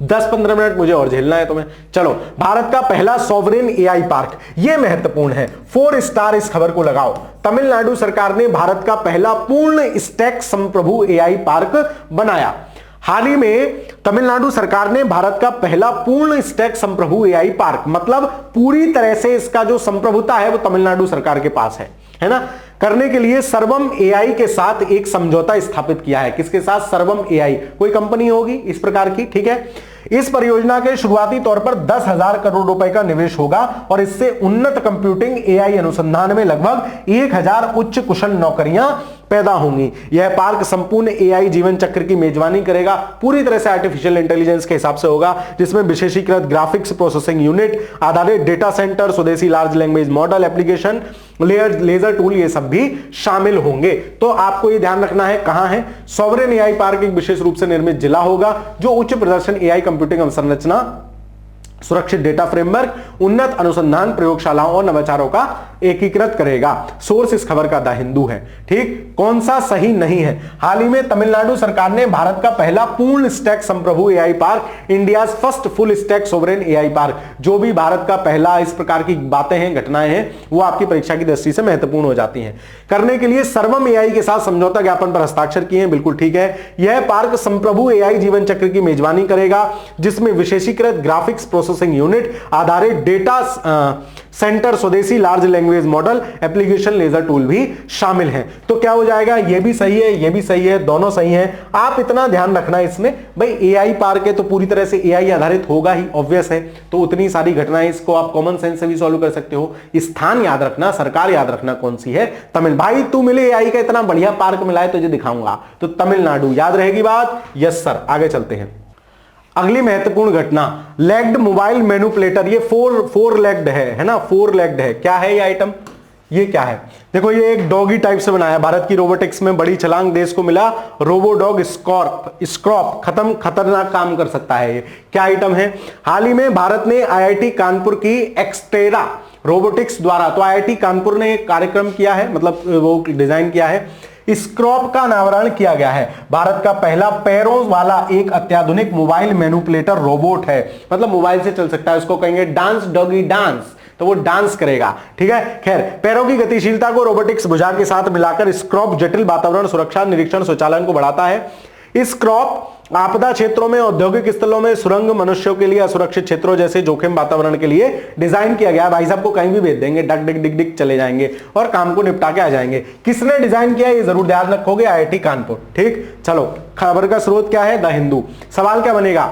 10-15 मिनट मुझे और झेलना है तुम्हें। चलो, भारत का पहला सॉवरेन एआई पार्क, यह महत्वपूर्ण है, 4 स्टार इस खबर को लगाओ। तमिलनाडु सरकार ने भारत का पहला पूर्ण स्टैक संप्रभु एआई पार्क बनाया। हाल ही में तमिलनाडु सरकार ने भारत का पहला पूर्ण स्टैक संप्रभु एआई पार्क, मतलब पूरी तरह से इसका जो संप्रभुता है वो तमिलनाडु सरकार के पास है ना, करने के लिए सर्वम एआई के साथ एक समझौता स्थापित किया है। किसके साथ? सर्वम एआई, कोई कंपनी होगी इस प्रकार की। ठीक है, इस परियोजना के शुरुआती तौर पर 10,000 करोड़ रुपए का निवेश होगा और इससे उन्नत कंप्यूटिंग एआई अनुसंधान में लगभग 1,000 उच्च कुशल नौकरियां पैदा होंगी। यह पार्क संपूर्ण एआई जीवन चक्र की मेजबानी करेगा, पूरी तरह से आर्टिफिशियल इंटेलिजेंस के हिसाब से होगा, जिसमें विशेषीकृत ग्राफिक्स प्रोसेसिंग यूनिट, आधारित डेटा सेंटर, स्वदेशी large language model, application, ledger tool, ये सब भी शामिल होंगे। तो आपको ये ध्यान रखना है कहां है, सॉवरेन एआई पार्क एक विशेष रूप से निर्मित जिला होगा जो उच्च प्रदर्शन एआई कंप्यूटिंग अवसंरचना, सुरक्षित डेटा फ्रेमवर्क, उन्नत अनुसंधान प्रयोगशालाओं और नवाचारों का एकीकृत करेगा। सोर्स इस खबर का द हिंदू है। ठीक, कौन सा सही नहीं है? हाल ही में तमिलनाडु सरकार ने भारत का पहला पूर्ण स्टैक संप्रभु AI park, India's first full stack sovereign AI park, जो भी भारत का पहला, इस प्रकार की बातें हैं, घटनाएं हैं, वो आपकी परीक्षा की दृष्टि से महत्वपूर्ण हो जाती हैं, करने के लिए सर्वम एआई के साथ समझौता ज्ञापन पर हस्ताक्षर किए हैं। बिल्कुल ठीक है। यह पार्क संप्रभु एआई जीवन चक्र की मेजबानी करेगा, जिसमें विशेषीकृत ग्राफिक्स प्रोसेसिंग यूनिट, आधारित डेटा सेंटर, स्वदेशी large language model, application, ledger tool भी शामिल हैं। तो क्या हो जाएगा, ये भी सही है, ये भी सही है, दोनों सही हैं। आप इतना ध्यान रखना इसमें, भाई एआई पार्क है तो पूरी तरह से एआई आधारित होगा ही, ऑब्वियस है, तो उतनी सारी घटनाएं, इसको आप कॉमन सेंस से भी सॉल्व कर सकते हो। स्थान याद रखना, सरकार याद रखना कौन सी है, तमिल। भाई तू मिले एआई का इतना बढ़िया पार्क मिला है, तुझे दिखाऊंगा, तो तमिलनाडु, याद रहेगी बात? Yes sir. आगे चलते हैं। अगली महत्वपूर्ण घटना, लेग्ड मोबाइल मैनिपुलेटर, ये फोर लेग्ड है ना, फोर लेग्ड है। क्या है ये आइटम, ये क्या है? देखो ये एक डॉगी टाइप से बनाया, भारत की रोबोटिक्स में बड़ी छलांग देश को मिला, रोबोडॉग स्क्रॉप, खतरनाक काम कर सकता है ये। क्या आइटम है? हाल ही में भारत ने आईआईटी कानपुर की एक्सटेरा रोबोटिक्स द्वारा, तो आईआईटी कानपुर ने एक कार्यक्रम किया है, मतलब वो डिजाइन किया है, स्क्रॉप का अनावरण किया गया है। भारत का पहला पैरों वाला एक अत्याधुनिक मोबाइल मैनिपुलेटर रोबोट है, मतलब मोबाइल से चल सकता है। उसको कहेंगे डांस डॉगी डांस, तो वो डांस करेगा। ठीक है, खैर, पैरों की गतिशीलता को रोबोटिक्स भुजा के साथ मिलाकर स्क्रॉप जटिल वातावरण सुरक्षा, निरीक्षण, स्वचालन को बढ़ाता है। स्क्रॉप आपदा क्षेत्रों में, औद्योगिक स्थलों में, सुरंग, मनुष्यों के लिए असुरक्षित क्षेत्रों जैसे जोखिम वातावरण के लिए डिजाइन किया गया। भाई साहब को कहीं भी भेज देंगे, डक डिक डिक डिक चले जाएंगे और काम को निपटा के आ जाएंगे। किसने डिजाइन किया ये जरूर ध्यान रखोगे, आईआईटी कानपुर। ठीक, चलो, खबर का स्रोत क्या है? द हिंदू। सवाल क्या बनेगा,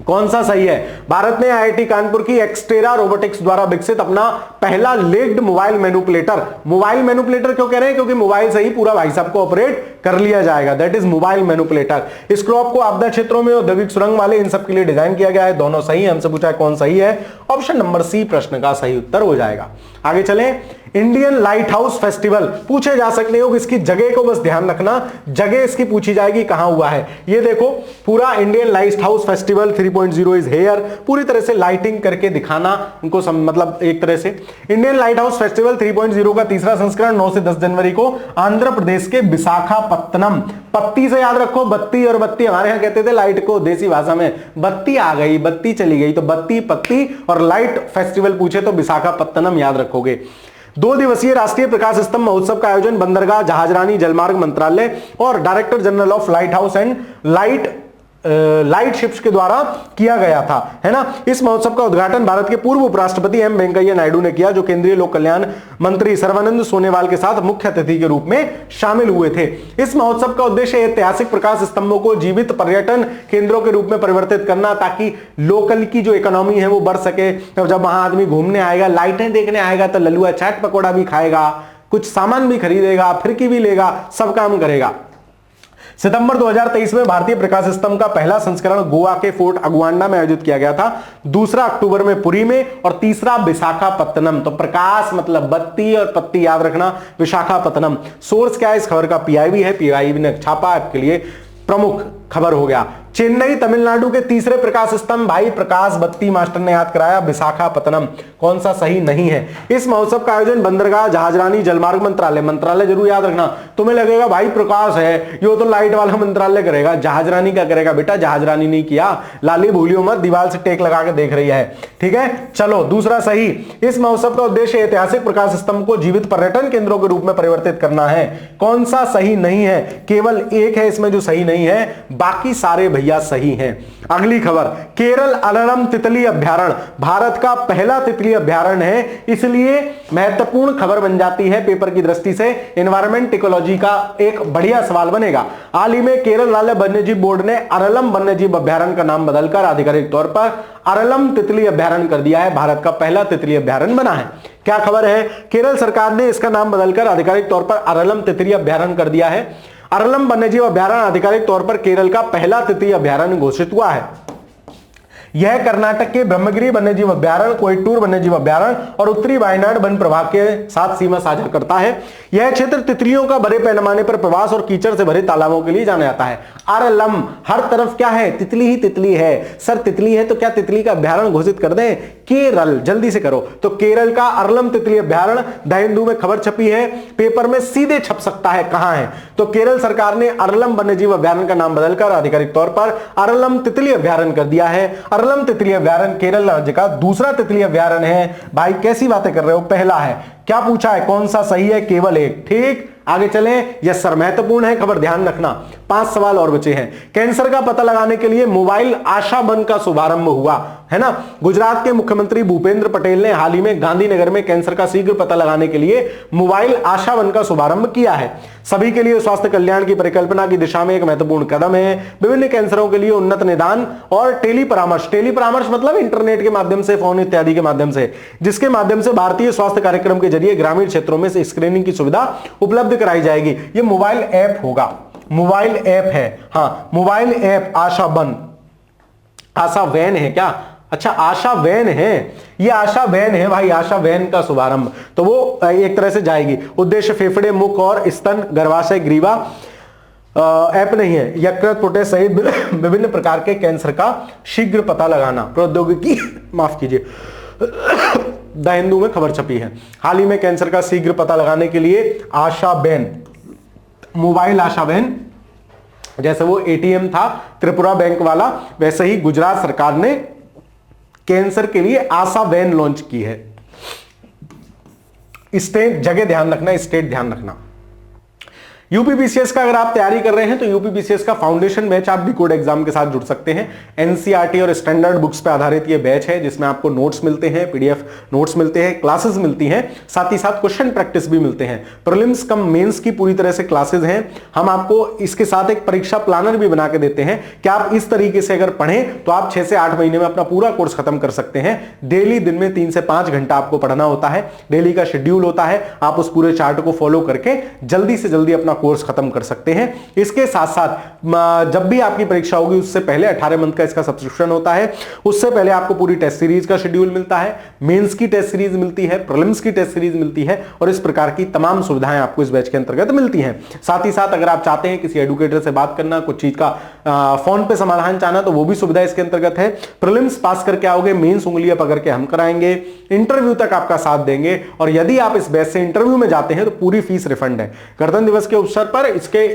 कौन सा सही है? भारत ने आईआईटी कानपुर की एक्सटेरा रोबोटिक्स द्वारा विकसित अपना पहला legged mobile manipulator, mobile manipulator क्यों कह रहे हैं? क्योंकि मोबाइल से ही पूरा भाई साहब को ऑपरेट कर लिया जाएगा, दैट इज मोबाइल मैनिपुलेटर। स्क्रॉप को आपदा क्षेत्रों में, औद्योगिक सुरंग वाले, इन सब के लिए डिजाइन किया गया है। दोनों सही है, हमसे पूछा है कौन सही है, ऑप्शन नंबर सी प्रश्न का सही उत्तर हो जाएगा। आगे चलें। इंडियन लाइट हाउस फेस्टिवल पूछे जा सकते हो, इसकी जगह को बस ध्यान रखना, जगह इसकी पूछी जाएगी कहां हुआ है। ये देखो, पूरा Indian light house festival 3.0 is here, पूरी तरह से लाइटिंग करके दिखाना उनको मतलब एक तरह से। इंडियन लाइट हाउस फेस्टिवल 3.0 का तीसरा संस्करण 9 से 10 जनवरी को आंध्र प्रदेश के विशाखापत्तनम, पत्ती से याद रखो, बत्ती और बत्ती, हमारे यहां कहते थे लाइट को देसी भाषा में, बत्ती आ गई, बत्ती चली गई, तो बत्ती, पत्ती और लाइट फेस्टिवल पूछे तो विशाखापत्तनम याद रखोगे। 2 दिवसीय राष्ट्रीय प्रकाश स्तंभ महोत्सव का आयोजन बंदरगाह, जहाजरानी, जलमार्ग मंत्रालय और director general of light house and light ships के द्वारा किया गया था, है ना। इस महोत्सव का उद्घाटन भारत के पूर्व उपराष्ट्रपति एम वेंकैया नायडू ने किया, जो केंद्रीय लोक कल्याण मंत्री सर्बानंद सोनोवाल के साथ मुख्य अतिथि के रूप में शामिल हुए थे। इस महोत्सव का उद्देश्य ऐतिहासिक प्रकाश स्तंभों को जीवित पर्यटन केंद्रों के रूप में परिवर्तित करना, ताकि लोकल की जो इकोनॉमी है वो बढ़ सके। तो जब वहां आदमी घूमने आएगा, लाइटें देखने आएगा, तो ललुआ चाट पकौड़ा भी खाएगा, कुछ सामान भी खरीदेगा, फिरकी भी लेगा, सब काम करेगा। सितंबर 2023 में भारतीय प्रकाश स्तंभ का पहला संस्करण गोवा के फोर्ट अगुआंडा में आयोजित किया गया था, दूसरा अक्टूबर में पुरी में और तीसरा विशाखापत्तनम। तो प्रकाश मतलब बत्ती और पत्ती याद रखना, विशाखापत्तनम। सोर्स क्या है इस खबर का? पीआईबी है, पीआईबी ने छापा आपके लिए, प्रमुख खबर हो गया। चेन्नई तमिलनाडु के तीसरे प्रकाश स्तंभ, भाई प्रकाश बत्ती मास्टर ने याद कराया, विशाखापत्तनम। कौन सा सही नहीं है? इस महोत्सव का आयोजन बंदरगाह, जहाजरानी, जलमार्ग मंत्रालय, मंत्रालय जरूर याद रखना। तुम्हें लगेगा भाई प्रकाश है, ये तो लाइट वाला मंत्रालय करेगा, जहाजरानी क्या करेगा? बेटा जहाजरानी नहीं किया, लाली भूलियो मत, दीवार से टेक लगा के देख रही है। ठीक है, चलो दूसरा सही। इस महोत्सव का उद्देश्य ऐतिहासिक प्रकाश स्तंभ को जीवित पर्यटन केंद्रों के रूप में परिवर्तित करना है। कौन सा सही नहीं है? केवल एक है इसमें जो सही नहीं है, बाकी सारे भैया सही हैं। अगली खबर, केरल अलारम तितली अभ्यारण्य भारत का पहला तितली अभ्यारण्य है, इसलिए महत्वपूर्ण खबर बन जाती है पेपर की दृष्टि से। एनवायरमेंट इकोलॉजी का एक बढ़िया सवाल बनेगा। हाल ही में केरल राज्य वन्यजीव बोर्ड ने अरलम वन्यजीव अभ्यारण्य का नाम बदलकर आधिकारिक तौर पर अरलम तितली अभ्यारण्य कर दिया है। भारत का पहला तितली अभ्यारण्य बना है। क्या खबर है? केरल सरकार ने इसका नाम बदलकर आधिकारिक तौर पर अरलम तितली अभ्यारण्य कर दिया है। अरलम वन्यजीव अभ्यारण्य आधिकारिक तौर पर केरल का पहला तितली अभ्यारण्य घोषित हुआ है। यह कर्नाटक के ब्रह्मगिरी वन्यजीव अभ्यारण्य, कोयटूर वन्यजीव अभ्यारण्य और उत्तरी वायनाड वन प्रभाग के साथ सीमा साझा करता है। यह क्षेत्र तितलियों का बड़े पैमाने पर प्रवास और कीचड़ से भरे तालाबों के लिए जाना जाता है। अरलम, हर तरफ क्या है? तितली ही तितली है। सर तितली है तो क्या तितली का अभ्यारण्य घोषित कर दें? केरल, जल्दी से करो। तो केरल का अरलम तितली अभ्यारण्य द हिंदू में खबर छपी है, पेपर में सीधे छप सकता है। कहां है? तो केरल सरकार ने अरलम वन्यजीव अभ्यारण्य का नाम बदलकर आधिकारिक तौर पर अरलम तितली अभ्यारण्य कर दिया है। अरलम तितली अभ्यारण्य केरल राज्य का दूसरा तितली अभ्यारण्य है। भाई कैसी बातें कर रहे हो? पहला है। क्या पूछा है? कौन सा सही है? केवल एक। ठीक, आगे चलें। यस सर, महत्वपूर्ण है खबर, ध्यान रखना। 5 सवाल और बचे हैं। कैंसर का पता लगाने के लिए मोबाइल आशा वन का शुभारंभ हुआ है ना। गुजरात के मुख्यमंत्री भूपेंद्र पटेल ने हाल ही में गांधीनगर में कैंसर का शीघ्र पता लगाने के लिए मोबाइल आशा वन का शुभारंभ किया है। सभी के लिए स्वास्थ्य कल्याण की परिकल्पना की दिशा में एक महत्वपूर्ण कदम है। विभिन्न कैंसरों के लिए उन्नत निदान और टेली परामर्श मतलब इंटरनेट के माध्यम से, फोन इत्यादि के माध्यम से, जिसके माध्यम से भारतीय स्वास्थ्य कार्यक्रम के जरिए ग्रामीण क्षेत्रों में से स्क्रीनिंग की सुविधा उपलब्ध कराई जाएगी। ये मोबाइल ऐप होगा, मोबाइल ऐप है। हाँ, मोबाइल ऐप आशा वन, आशा वैन है क्या? अच्छा, आशा वैन है, ये आशा वैन है भाई, आशा वैन का शुभारंभ। तो वो एक तरह से जाएगी। उद्देश्य फेफड़े, मुख और स्तन, गर्भाशय, ग्रीवा ऐप नहीं है, यकृत, प्रोटेस्ट सहित विभिन्न प्रकार के कैंसर का शीघ्र पता लगाना। प्रौद्योगिकी माफ कीजिए, द हिंदू में खबर छपी है। हाल ही में कैंसर का शीघ्र पता लगाने के लिए आशा वैन, मोबाइल आशा वैन, जैसे वो एटीएम था त्रिपुरा बैंक वाला, वैसे ही गुजरात सरकार ने कैंसर के लिए आशा वैन लॉन्च की है। स्टेट, जगह ध्यान रखना, स्टेट ध्यान रखना। यूपीपीसीएस का अगर आप तैयारी कर रहे हैं तो यूपीपीसीएस का फाउंडेशन बैच आप डिकोड एग्जाम के साथ जुड़ सकते हैं। एनसीईआरटी और स्टैंडर्ड बुक्स पे आधारित ये बैच है, जिसमें आपको नोट्स मिलते हैं, पीडीएफ नोट्स मिलते हैं, क्लासेस मिलती हैं, साथ ही साथ क्वेश्चन प्रैक्टिस भी मिलते हैं। प्रीलिम्स कम मेंस की पूरी तरह से क्लासेस हैं। हम आपको इसके साथ एक परीक्षा प्लानर भी बना के देते हैं कि आप इस तरीके से अगर पढ़ें तो आप 6 से 8 महीने में अपना पूरा कोर्स खत्म कर सकते हैं। डेली दिन में 3 से 5 घंटा आपको पढ़ना होता है, डेली का शेड्यूल होता है। आप उस पूरे चार्ट को फॉलो करके जल्दी से जल्दी अपना कोर्स खत्म कर सकते हैं। इसके साथ साथ जब भी आपकी परीक्षा होगी उससे पहले 18 मंथ का इसका सब्सक्रिप्शन होता है। उससे पहले आपको पूरी टेस्ट सीरीज का शेड्यूल मिलता है, मेंस की टेस्ट सीरीज मिलती है, प्रीलिम्स की टेस्ट सीरीज मिलती है, और इस प्रकार की तमाम सुविधाएं आपको इस बैच के अंतर्गत मिलती हैं। साथ ही साथ अगर आप चाहते हैं किसी एडुकेटर से बात करना, कुछ चीज का फोन पे समाधान चाहना, तो वो भी सुविधा इसके अंतर्गत है। प्रीलिम्स पास करके आओगे, मेंस उंगलियां पकड़ के हम कराएंगे, इंटरव्यू तक आपका साथ देंगे, और यदि आप इस बैच से इंटरव्यू में जाते हैं तो पूरी फीस रिफंड है। गणतंत्र दिवस के अवसर पर इसके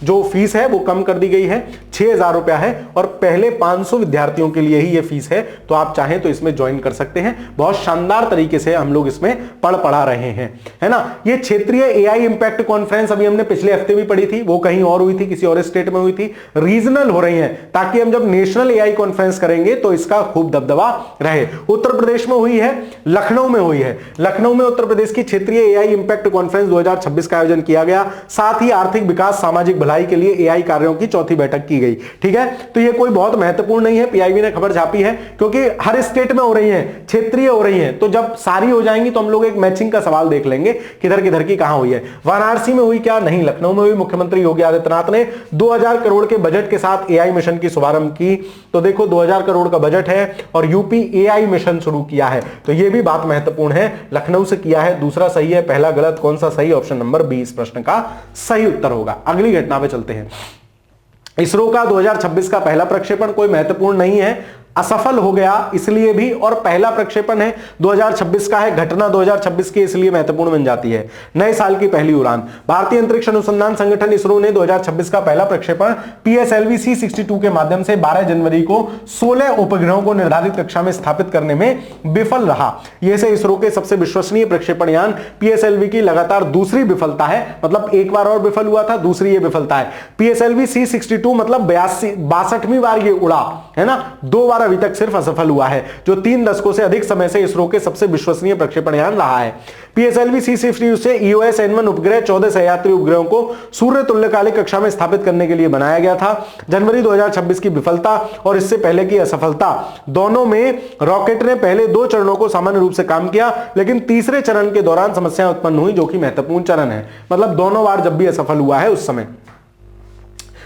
जो फीस है वो कम कर दी गई है, 6000 रुपया है, और पहले 500 विद्यार्थियों के लिए ही ये फीस है। तो आप चाहें तो इसमें ज्वाइन कर सकते हैं। बहुत शानदार तरीके से हम लोग इसमें पढ़ा रहे हैं, है ना। ये क्षेत्रीय एआई इंपैक्ट कॉन्फ्रेंस अभी हमने पिछले हफ्ते भी पढ़ी थी, वो कहीं और हुई थी, किसी और स्टेट में हुई थी। रीजनल हो रही है ताकि हम जब नेशनल एआई कॉन्फ्रेंस करेंगे तो इसका खूब दबदबा रहे। उत्तर प्रदेश में हुई है, लखनऊ में हुई है। लखनऊ में उत्तर प्रदेश की क्षेत्रीय एआई इंपैक्ट कॉन्फ्रेंस 2026 का आयोजन किया गया। साथ ही आर्थिक विकास, सामाजिक भलाई के लिए एआई कार्यों की चौथी बैठक की गई। ठीक है, तो ये कोई बहुत महत्वपूर्ण नहीं है, पीआईबी ने खबर छापी है, क्योंकि हर स्टेट में हो रही है, क्षेत्रीय हो रही है। तो जब सारी हो जाएंगी तो हम लोग एक मैचिंग का सवाल देख लेंगे, किधर किधर की कहां हुई है। वाराणसी में हुई क्या? नहीं, लखनऊ में हुई। मुख्यमंत्री योगी आदित्यनाथ ने 2000 करोड़ के बजट के साथ एआई मिशन की शुभारंभ की। तो देखो 2000 करोड़ का बजट है और यूपी एआई मिशन शुरू किया है, तो यह भी बात महत्वपूर्ण है। लखनऊ से किया है, दूसरा सही है, पहला गलत। कौन सा सही? ऑप्शन नंबर बी इस प्रश्न का सही उत्तर होगा। अगली घटना पे चलते हैं। इसरो का 2026 का पहला प्रक्षेपण कोई महत्वपूर्ण नहीं है, असफल हो गया इसलिए भी, और पहला प्रक्षेपण है 2026 का है, घटना 2026 की इसलिए महत्वपूर्ण बन जाती है। नए साल की पहली उड़ान। भारतीय अंतरिक्ष अनुसंधान संगठन इसरो ने 2026 का पहला प्रक्षेपण PSLV C62 के माध्यम से 12 जनवरी को 16 उपग्रहों को निर्धारित कक्षा में स्थापित करने में विफल रहा। यह से इसरो के सबसे विश्वसनीय प्रक्षेपण यान PSLV की लगातार दूसरी विफलता है, मतलब एक बार और विफल हुआ था, दूसरी ये विफलता है। PSLV C62 मतलब 62वीं बार ये उड़ा है ना, 2 बार अभी तक सिर्फ असफल हुआ है, जो 3 दशकों से अधिक समय से इसरो के सबसे विश्वसनीय प्रक्षेपण यान रहा है। PSLV C-60 से EOS N1 उपग्रह 14 सहयात्री उपग्रहों को सूर्य तुल्यकालिक कक्षा में स्थापित करने के लिए बनाया गया था। जनवरी 2026 की विफलता और इससे पहले की असफलता, दोनों में रॉकेट ने पहले 2 चरणों को सामान्य रूप से काम किया, लेकिन तीसरे चरण के दौरान समस्याएं उत्पन्न हुई, जो कि महत्वपूर्ण चरण है। मतलब दोनों बार जब भी असफल हुआ है उस समय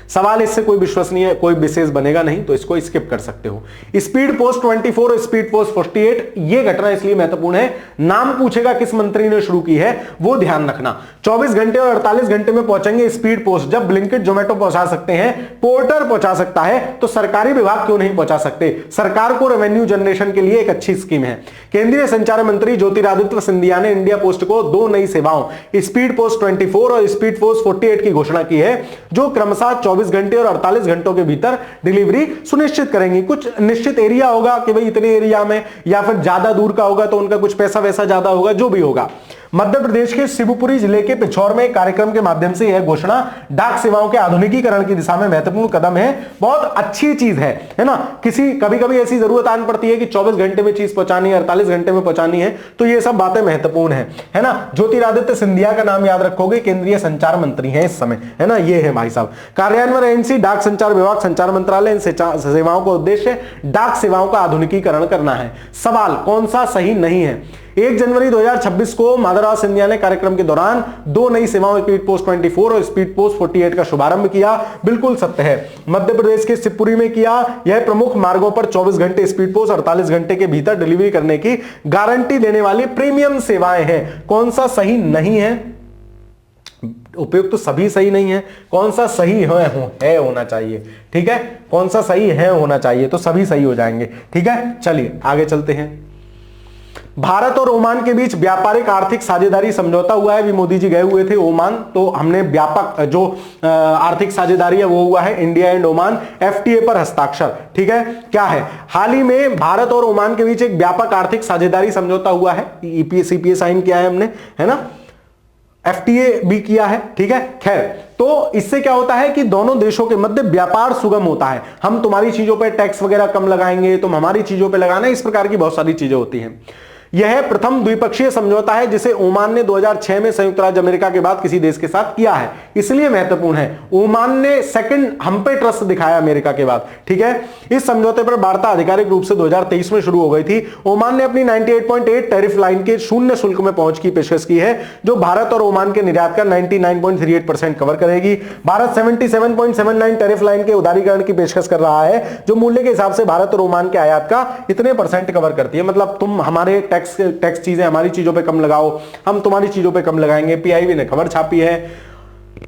सवाल इससे कोई विश्वसनीय कोई विशेष बनेगा नहीं, तो इसको स्किप कर सकते हो। स्पीड पोस्ट 24 और स्पीड पोस्ट 48, ये घटना इसलिए महत्वपूर्ण है, नाम पूछेगा किस मंत्री ने शुरू की है वो ध्यान रखना। 24 घंटे और 48 घंटे में पहुंचेंगे स्पीड पोस्ट। जब ब्लिंकिट जोमेटो पहुंचा सकते हैं, पोर्टर पहुंचा सकता है, तो सरकारी विभाग क्यों नहीं पहुंचा सकते? सरकार को रेवेन्यू जनरेशन के लिए एक अच्छी स्कीम है। केंद्रीय संचार मंत्री ज्योतिरादित्य सिंधिया ने इंडिया पोस्ट को 2 नई सेवाओं स्पीड पोस्ट 24 और स्पीड पोस्ट 48 की घोषणा की है, जो क्रमशः 24 घंटे और 48 घंटों के भीतर डिलीवरी सुनिश्चित करेंगी। कुछ निश्चित एरिया होगा कि भाई इतने एरिया में, या फिर ज्यादा दूर का होगा तो उनका कुछ पैसा वैसा ज्यादा होगा, जो भी होगा। मध्य प्रदेश के शिवपुरी जिले के पिछौर में एक कार्यक्रम के माध्यम से यह घोषणा डाक सेवाओं के आधुनिकीकरण की दिशा में महत्वपूर्ण कदम है। बहुत अच्छी चीज है ना। कभी कभी ऐसी जरूरत आन पड़ती है कि 24 घंटे में चीज पहुंचानी है, 48 घंटे में पहुंचानी है, तो ये सब बातें महत्वपूर्ण है ना। ज्योतिरादित्य सिंधिया का नाम याद रखोगे, केंद्रीय संचार मंत्री है इस समय, है ना। ये है भाई साहब। कार्यान्वयन एजेंसी डाक संचार विभाग, संचार मंत्रालय। इन सेवाओं का उद्देश्य डाक सेवाओं का आधुनिकीकरण करना है। सवाल कौन सा सही नहीं है? 1 जनवरी 2026 को माधवराव सिंधिया ने कार्यक्रम के दौरान 2 नई सेवाओं स्पीड पोस्ट 24 और स्पीड पोस्ट 48 का शुभारंभ किया। बिल्कुल सत्य है। मध्य प्रदेश के शिवपुरी में किया। यह प्रमुख मार्गों पर 24 घंटे स्पीड पोस्ट, 48 घंटे के भीतर डिलीवरी करने की गारंटी देने वाली प्रीमियम सेवाएं हैं। कौन सा सही नहीं है? उपयुक्त तो सभी सही नहीं है। कौन सा सही है होना चाहिए? ठीक है, कौन सा सही है होना चाहिए, तो सभी सही हो जाएंगे। ठीक है, चलिए आगे चलते हैं। भारत और ओमान के बीच व्यापारिक आर्थिक साझेदारी समझौता हुआ है। अभी मोदी जी गए हुए थे ओमान, तो हमने व्यापक जो आर्थिक साझेदारी है वो हुआ है इंडिया एंड ओमान FTA पर हस्ताक्षर। ठीक है, क्या है? हाल ही में भारत और ओमान के बीच एक व्यापक आर्थिक साझेदारी समझौता हुआ है। EPA साइन किया है हमने, है ना। FTA भी किया है। ठीक है, खैर, तो इससे क्या होता है कि दोनों देशों के मध्य व्यापार सुगम होता है। हम तुम्हारी चीजों पे टैक्स वगैरह कम लगाएंगे, तुम हमारी चीजों पे लगाना, इस प्रकार की बहुत सारी चीजें होती हैं। यह प्रथम द्विपक्षीय समझौता है जिसे ओमान ने 2006 में संयुक्त राज्य अमेरिका के बाद किसी देश के साथ किया है, इसलिए महत्वपूर्ण है। ओमान ने सेकंड हम पे ट्रस्ट दिखाया अमेरिका के बाद। ठीक है, इस समझौते पर वार्ता आधिकारिक रूप से 2023 में शुरू हो गई थी। ओमान ने अपनी 98.8 टैरिफ लाइन के शून्य शुल्क में पहुंच की पेशकश की है, जो भारत और ओमान के निर्यात का 99.38% कवर करेगी। भारत 77.79 टैरिफ लाइन के उदारीकरण की पेशकश कर रहा है, जो मूल्य के हिसाब से भारत और ओमान के आयात का इतने % कवर करती है। मतलब तुम हमारे टैक्स चीजें हमारी चीजों पे कम लगाओ, हम तुम्हारी चीजों पे कम लगाएंगे। PIB ने खबर छापी है।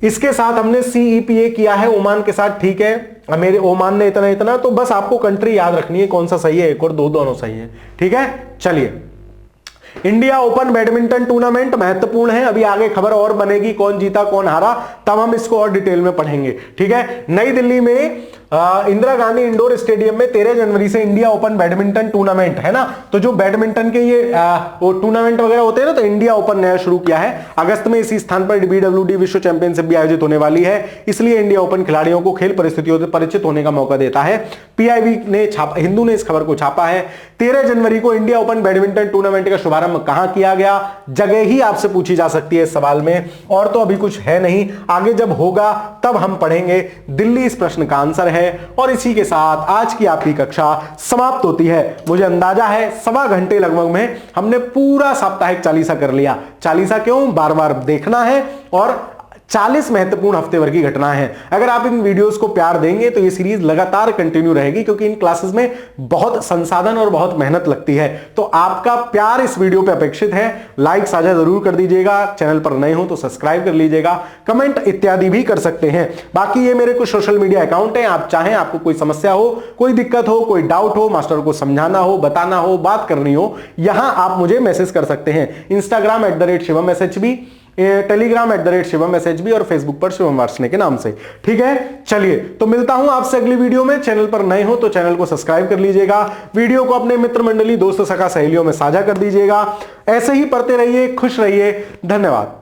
इसके साथ हमने CEPA किया है ओमान के साथ। ठीक है, मेरे ओमान ने इतना, तो बस आपको कंट्री याद रखनी है कौन सा सही है, एक और दो, दोनों सही है। ठीक है, चलिए। इंडिया ओपन बैडमिंटन टूर्नामेंट महत्वपूर्ण है। अभी आगे खबर और बनेगी, कौन जीता कौन हारा, तब हम इसको और डिटेल में पढ़ेंगे। ठीक है, नई दिल्ली में इंदिरा गांधी इंडोर स्टेडियम में 13 जनवरी से इंडिया ओपन बैडमिंटन टूर्नामेंट, है ना। तो जो बैडमिंटन के ये वो टूर्नामेंट वगैरह होते हैं ना, तो इंडिया ओपन नया शुरू किया है। अगस्त में इसी स्थान पर BWD विश्व चैंपियनशिप भी आयोजित होने वाली है, इसलिए इंडिया ओपन खिलाड़ियों को खेल परिस्थितियों से परिचित होने का मौका देता है। PIB ने हिंदू ने इस खबर को छापा है। 13 जनवरी को इंडिया ओपन बैडमिंटन टूर्नामेंट का शुभारंभ कहां किया गया? जगह ही आपसे पूछी जा सकती है इस सवाल में, और तो अभी कुछ है नहीं, आगे जब होगा तब हम पढ़ेंगे। दिल्ली इस प्रश्न का आंसर है। और इसी के साथ आज की आपकी कक्षा समाप्त होती है। मुझे अंदाजा है 1.25 घंटे लगभग में हमने पूरा साप्ताहिक चालीसा कर लिया। चालीसा क्यों? बार बार देखना है, और 40 महत्वपूर्ण हफ्ते भर की घटना है। अगर आप इन वीडियोस को प्यार देंगे तो ये सीरीज लगातार कंटिन्यू रहेगी, क्योंकि इन क्लासेस में बहुत संसाधन और बहुत मेहनत लगती है। तो आपका प्यार इस वीडियो पे अपेक्षित है। लाइक साझा जरूर कर दीजिएगा, चैनल पर नए हो तो सब्सक्राइब कर लीजिएगा, कमेंट इत्यादि भी कर सकते हैं। बाकी ये मेरे कुछ सोशल मीडिया अकाउंट है, आप चाहें, आपको कोई समस्या हो, कोई दिक्कत हो, कोई डाउट हो, मास्टर को समझाना हो, बताना हो, बात करनी हो, यहां आप मुझे मैसेज कर सकते हैं। इंस्टाग्राम @shivam_shb, टेलीग्राम @shivam_shb और फेसबुक पर शिवम वार्ष्णेय के नाम से। ठीक है, चलिए तो मिलता हूं आपसे अगली वीडियो में। चैनल पर नए हो तो चैनल को सब्सक्राइब कर लीजिएगा, वीडियो को अपने मित्र मंडली, दोस्त, सखा, सहेलियों में साझा कर दीजिएगा। ऐसे ही पढ़ते रहिए, खुश रहिए। धन्यवाद।